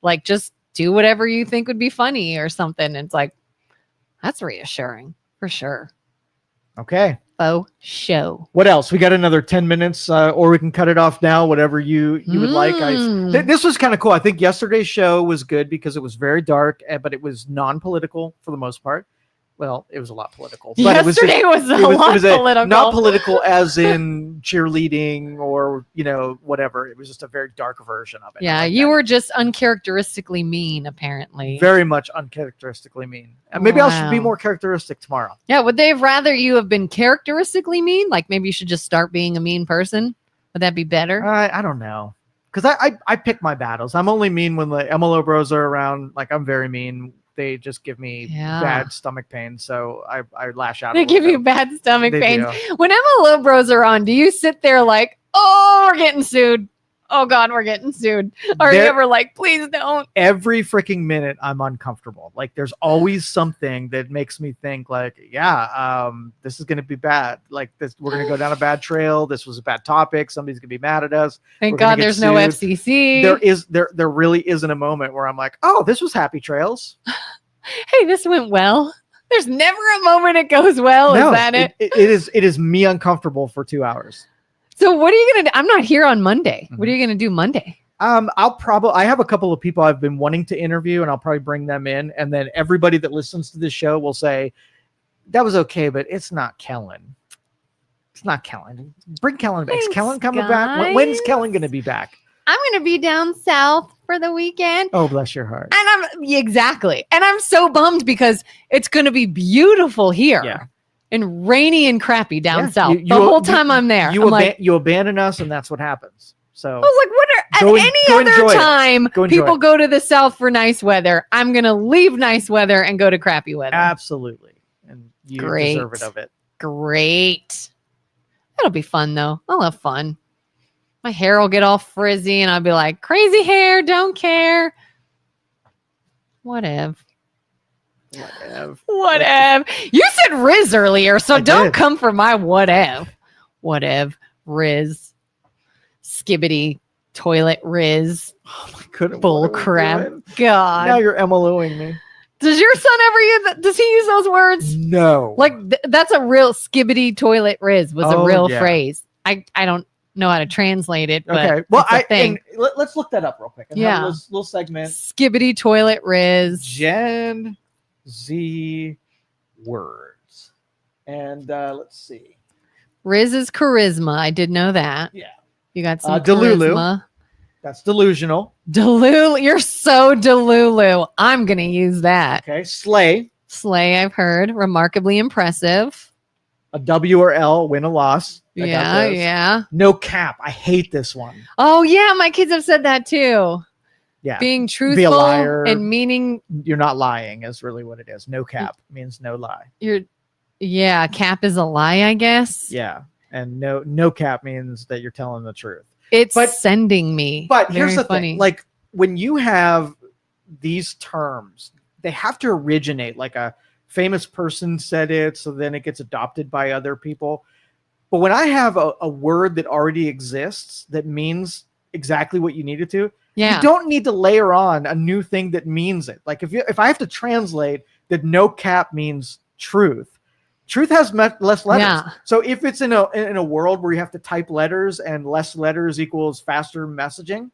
Like, just do whatever you think would be funny or something. And it's like, that's reassuring for sure. Okay. Oh, show. What else? We got another 10 minutes, or we can cut it off now, whatever you would like. This was kind of cool. I think yesterday's show was good because it was very dark, but it was non-political for the most part. Well, it was a lot political. But yesterday was a lot political. Not political as in cheerleading or, whatever. It was just a very dark version of it. Yeah, you were just uncharacteristically mean, apparently. Very much uncharacteristically mean. And maybe I should be more characteristic tomorrow. Yeah, would they have rather you have been characteristically mean? Like maybe you should just start being a mean person? Would that be better? I don't know. Because I pick my battles. I'm only mean when the MLO bros are around. Like, I'm very mean. They just give me bad stomach pain, so I lash out. They give you bad stomach pain. Do. When MLO bros are on, do you sit there like, oh, we're getting sued? Oh God, we're getting sued. Or are you ever like, please don't? Every freaking minute I'm uncomfortable. Like, there's always something that makes me think like, this is going to be bad. Like this, we're going to go down a bad trail. This was a bad topic. Somebody's going to be mad at us. Thank God there's no FCC. There really isn't a moment where I'm like, oh, this was happy trails. Hey, this went well. There's never a moment it goes well. No, is that it? It is me uncomfortable for 2 hours. So what are you going to do? I'm not here on Monday. What are you going to do Monday? I have a couple of people I've been wanting to interview, and I'll probably bring them in. And then everybody that listens to this show will say, that was okay, but it's not Kelin. It's not Kelin. Bring Kelin back. Is Kelin coming back? When's Kelin going to be back? I'm going to be down south for the weekend. Oh, bless your heart. And I'm so bummed because it's going to be beautiful here. Yeah. And rainy and crappy down south. The whole time I'm there. You abandon us, and that's what happens. So I was like, any other time people go to the south for nice weather, I'm going to leave nice weather and go to crappy weather. Absolutely. And you deserve it of it. Great. That'll be fun, though. I'll have fun. My hair will get all frizzy, and I'll be like, crazy hair, don't care. Whatever. You said Riz earlier, so don't come for my whatever. Riz. Skibbity toilet Riz. Oh my goodness. Bull crap. God. Now you're MLOing me. Does your son ever use does he use those words? No. Like that's a real skibbity toilet Riz was a real phrase. I don't know how to translate it, but okay. Well, let's look that up real quick. And have a little segment. Skibbity toilet Riz. Gen Z words. And let's see. Riz is charisma. I did know that. Yeah. You got some Delulu. Charisma. That's delusional. Delulu. You're so Delulu. I'm going to use that. Okay. Slay. Slay, I've heard. Remarkably impressive. A W or L, win or loss. Yeah. No cap. I hate this one. Oh, yeah. My kids have said that too. Yeah. being Be a truthful liar. and meaning You're not lying is really what it is. No cap means no lie. cap is a lie, I guess. Yeah. And no cap means that you're telling the truth. It's But- sending me. But Very here's the funny. thing. Like when you have these terms, they have to originate. Like a famous person said it, so then it gets adopted by other people. But when I have a word that already exists that means exactly what you need it to, Yeah. you don't need to layer on a new thing that means it. Like if I have to translate that no cap means truth has less letters. Yeah. So if it's in a world where you have to type letters and less letters equals faster messaging,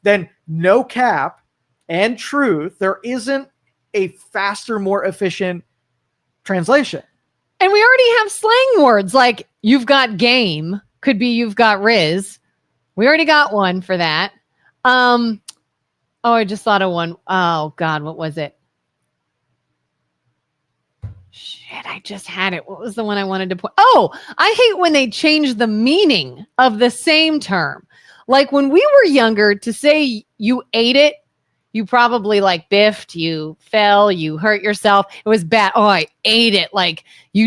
then no cap and truth, there isn't a faster, more efficient translation. And we already have slang words like you've got game, could be you've got Riz. We already got one for that. I just thought of one. Oh God, what was it? Shit, I just had it. What was the one I wanted to put? Oh, I hate when they change the meaning of the same term. Like when we were younger, to say you ate it, you probably like biffed, you fell, you hurt yourself. It was bad. Oh, I ate it. Like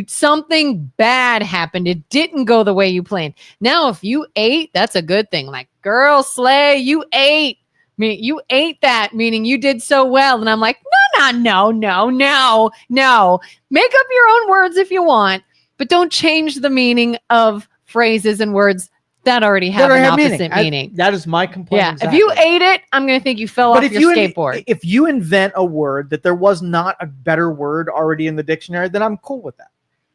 something bad happened. It didn't go the way you planned. Now, if you ate, that's a good thing. Like, girl, slay, you ate. You ate that, meaning you did so well. And I'm like, no. Make up your own words if you want, but don't change the meaning of phrases and words that already have an opposite meaning. That is my complaint. Yeah. Exactly. If you ate it, I'm going to think you fell off your skateboard. If you invent a word that there was not a better word already in the dictionary, then I'm cool with that.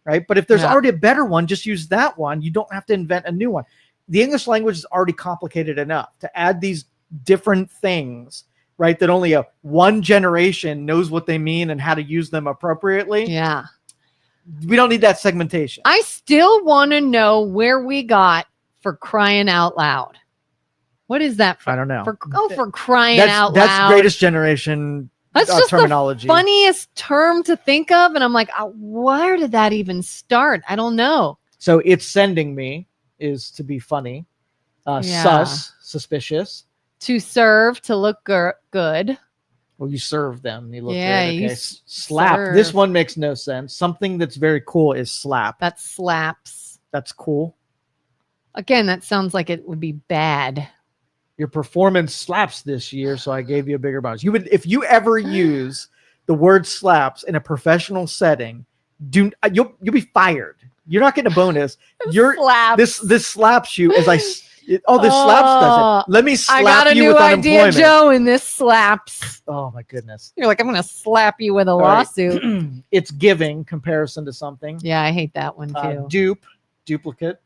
Right. But if there's already a better one, just use that one. You don't have to invent a new one. The English language is already complicated enough to add these different things, right? That only one generation knows what they mean and how to use them appropriately. Yeah. We don't need that segmentation. I still want to know where we got for crying out loud. What is that for? I don't know. For crying out loud. That's greatest generation That's just terminology. The funniest term to think of. And I'm like, where did that even start? I don't know. So it's sending me is to be funny. Sus, suspicious. To serve, to look good. Well, you serve them. You look good. Yeah, Okay. you Slap. serve. This one makes no sense. Something that's very cool is slap. That slaps. That's cool. Again, that sounds like it would be bad. Your performance slaps this year, so I gave you a bigger bonus. If you ever use the word slaps in a professional setting, you'll be fired. You're not getting a bonus. Slaps. This slaps you as this slaps does it. Let me slap you with unemployment. I got a new idea, Joe, and this slaps. Oh my goodness. You're like, I'm going to slap you with a lawsuit. Right. It's giving comparison to something. Yeah, I hate that one too. Duplicate.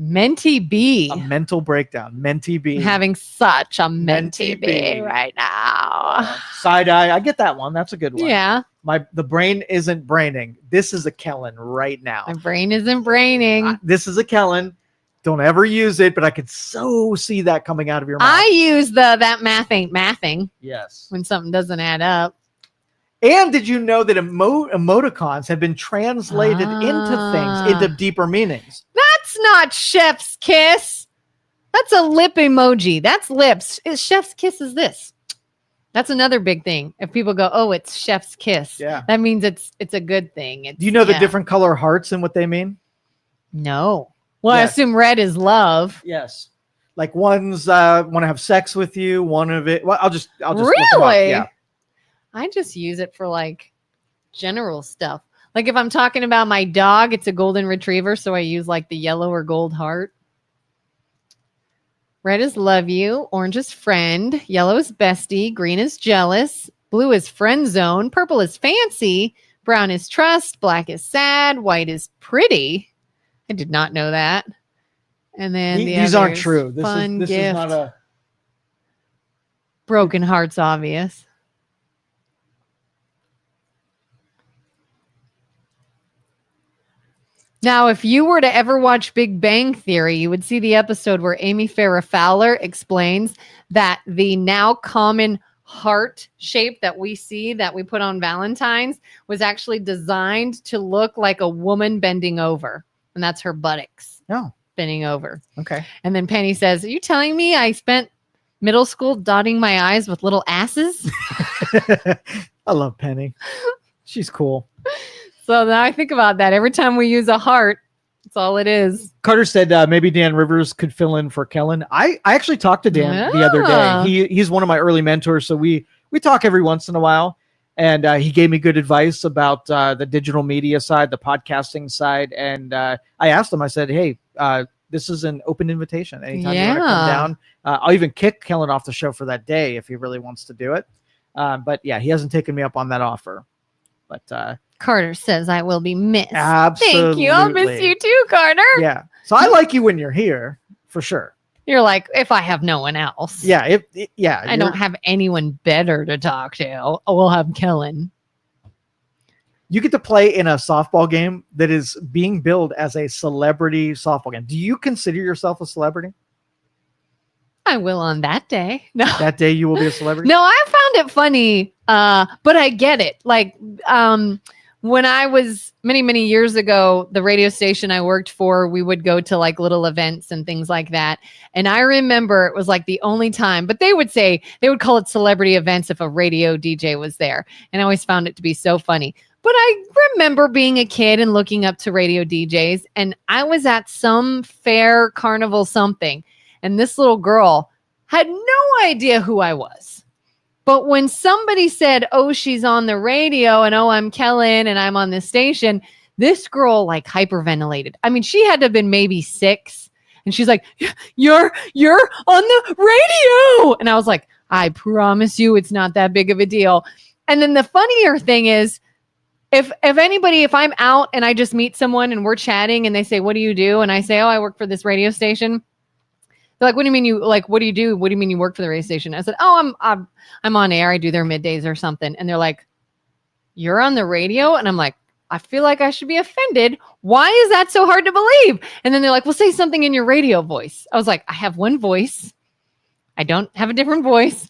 Mentee B. A mental breakdown. Mentee B. I'm having such a mentee B right now. Side eye. I get that one. That's a good one. Yeah. The brain isn't braining. This is a Kelin right now. My brain isn't braining. This is a Kelin. Don't ever use it, but I could so see that coming out of your mouth. I use that math ain't mathing. Yes. When something doesn't add up. And did you know that emoticons have been translated into things, into deeper meanings? That's not chef's kiss. That's a lip emoji. That's lips. Chef's kiss is this. That's another big thing. If people go, oh, it's chef's kiss. Yeah. That means it's a good thing. Do you know the different color hearts and what they mean? No. Well, yes. I assume red is love. Yes. Like one's want to have sex with you. One of it. Well, I'll just really. Yeah. I just use it for like general stuff. Like if I'm talking about my dog, it's a golden retriever, so I use like the yellow or gold heart. Red is love you, orange is friend, yellow is bestie, green is jealous, blue is friend zone, purple is fancy, brown is trust, black is sad, white is pretty. I did not know that. And then these aren't true. This is not a broken heart's obvious. Now, if you were to ever watch Big Bang Theory, you would see the episode where Amy Farrah Fowler explains that the now common heart shape that we see that we put on Valentine's was actually designed to look like a woman bending over. And that's her buttocks. Oh. Bending over. Okay. And then Penny says, are you telling me I spent middle school dotting my I's with little asses. I love Penny. She's cool. So now I think about that. Every time we use a heart, that's all it is. Carter said maybe Dan Rivers could fill in for Kelin. I actually talked to Dan the other day. He's one of my early mentors, so we talk every once in a while. And he gave me good advice about the digital media side, the podcasting side. And I asked him, I said, hey, this is an open invitation. Anytime you want to come down, I'll even kick Kelin off the show for that day if he really wants to do it. But yeah, he hasn't taken me up on that offer. But Carter says I will be missed. Absolutely. Thank you. I'll miss you too, Carter. Yeah. So I like you when you're here, for sure. You're like, if I have no one else. Yeah. I don't have anyone better to talk to. We'll have Kelin. You get to play in a softball game that is being billed as a celebrity softball game. Do you consider yourself a celebrity? I will on that day. No. That day you will be a celebrity? No, I found it funny, but I get it. Like, when I was many years ago, the radio station I worked for, we would go to like little events and things like that. And I remember it was like the only time, but they would call it celebrity events if a radio DJ was there. And I always found it to be so funny. But I remember being a kid and looking up to radio DJs, and I was at some fair, carnival, something. And this little girl had no idea who I was. But when somebody said, oh, she's on the radio and oh, I'm Kelin and I'm on this station, this girl like hyperventilated. I mean, she had to have been maybe 6. And she's like, you're on the radio. And I was like, I promise you it's not that big of a deal. And then the funnier thing is, if I'm out and I just meet someone and we're chatting and they say, what do you do? And I say, oh, I work for this radio station. They're like, what do you mean what do you do? What do you mean you work for the radio station? I said, oh, I'm on air. I do their middays or something. And they're like, you're on the radio? And I'm like, I feel like I should be offended. Why is that so hard to believe? And then they're like, well, say something in your radio voice. I was like, I have one voice. I don't have a different voice.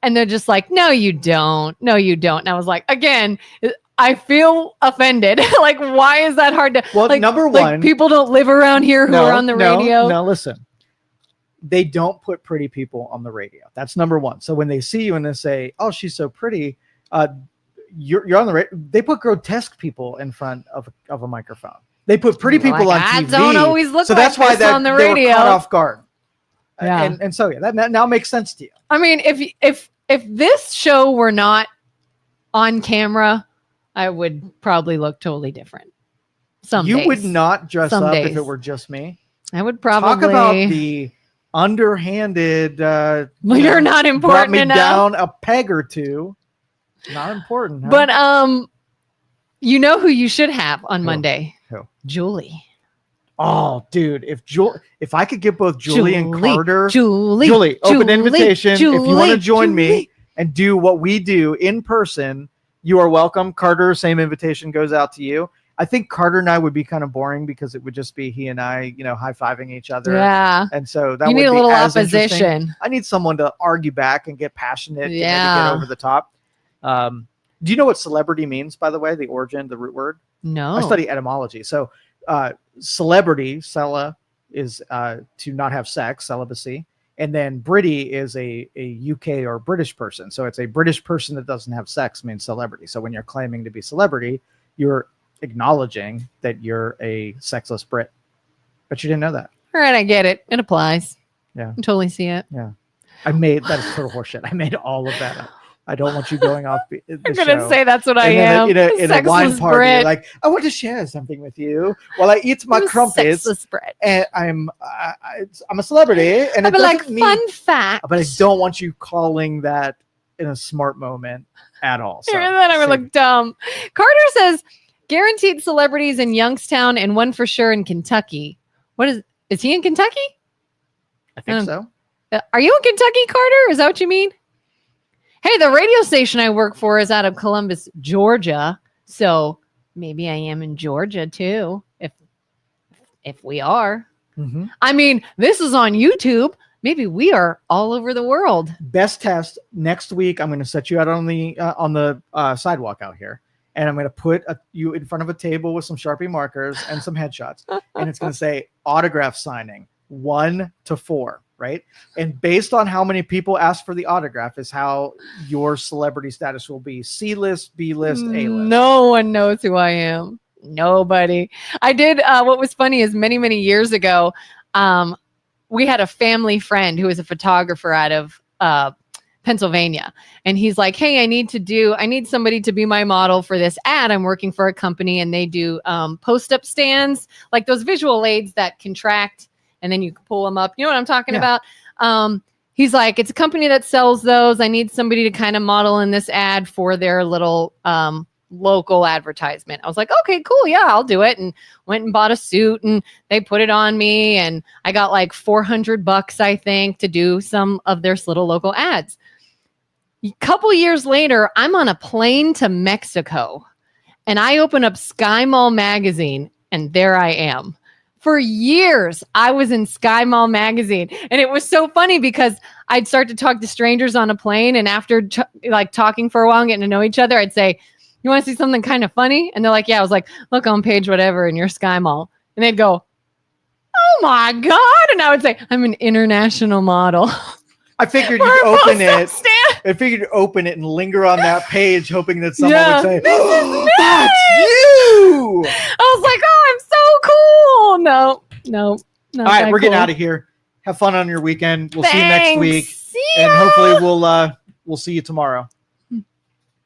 And they're just like, no, you don't. No, you don't. And I was like, again, I feel offended. Like, why is that hard to? Well, like, number one, people don't live around here who are on the radio. No, listen. They don't put pretty people on the radio. That's number one. So when they see you and they say, oh, she's so pretty, you're on the radio. They put grotesque people in front of a microphone. They put pretty people on TV. Don't always look so like that's why this on the they radio. were caught off guard. Yeah. And so yeah, that now makes sense to you. I mean, if this show were not on camera, I would probably look totally different. You would not dress up if it were just me. I would probably talk about the underhanded. You're not important brought me enough. Down a peg or two. Not important, huh? But you know who you should have on Monday? Who? Julie. Oh, dude! If I could get both Julie and Carter, Julie, open invitation. If you want to join me and do what we do in person, you are welcome. Carter, same invitation goes out to you. I think Carter and I would be kind of boring because it would just be he and I, high-fiving each other. Yeah. And so that you would need a be little as opposition. I need someone to argue back and get passionate. Yeah. And get over the top. Do you know what celebrity means, by the way? The origin, the root word? No. I study etymology. So celebrity, cella, is to not have sex, celibacy. And then Britty is a UK or British person. So it's a British person that doesn't have sex means celebrity. So when you're claiming to be celebrity, you're acknowledging that you're a sexless Brit. But you didn't know that. All right, I get it. It applies. Yeah. I totally see it. Yeah. That is total horseshit. I made all of that up. I don't want you going off the I'm going to say that's what I am. In a wine party, Brit. like, I want to share something with you while I eat my crumpets. Sexless Brit. And I'm a celebrity. And I'd be like, fun fact. But I don't want you calling that in a smart moment at all. So, and then I would look dumb. Carter says, guaranteed celebrities in Youngstown and one for sure in Kentucky. Is he in Kentucky? I think so. Are you in Kentucky, Carter? Is that what you mean? Hey, the radio station I work for is out of Columbus, Georgia. So maybe I am in Georgia too. If we are. Mm-hmm. I mean, this is on YouTube. Maybe we are all over the world. Best test next week. I'm going to set you out on the sidewalk out here. And I'm going to put you in front of a table with some Sharpie markers and some headshots. And it's going to say autograph signing 1 to 4. right? And based on how many people ask for the autograph is how your celebrity status will be. C-list, B-list, A-list. No one knows who I am. Nobody. I did. What was funny is many years ago, we had a family friend who was a photographer out of Pennsylvania. And he's like, hey, I need somebody to be my model for this ad. I'm working for a company and they do post-up stands, like those visual aids that contract and then you can pull them up. You know what I'm talking about? He's like, it's a company that sells those. I need somebody to kind of model in this ad for their little local advertisement. I was like, okay, cool. Yeah, I'll do it. And went and bought a suit and they put it on me. And I got like $400, I think, to do some of their little local ads. A couple years later, I'm on a plane to Mexico and I open up Sky Mall magazine and there I am. For years, I was in Sky Mall magazine. And it was so funny because I'd start to talk to strangers on a plane. And after talking for a while and getting to know each other, I'd say, you want to see something kind of funny? And they're like, yeah. I was like, look on page whatever in your Sky Mall. And they'd go, oh my God. And I would say, I'm an international model. I figured you'd open it. I figured you'd open it and linger on that page, hoping that someone would say, oh, that's you. I was like, oh, I'm so cool. No. All right, we're getting out of here. Have fun on your weekend. We'll see you next week. See ya. And hopefully we'll see you tomorrow.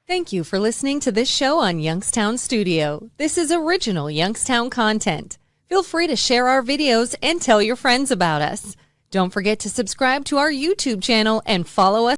Thank you for listening to this show on Youngstown Studio. This is original Youngstown content. Feel free to share our videos and tell your friends about us. Don't forget to subscribe to our YouTube channel and follow us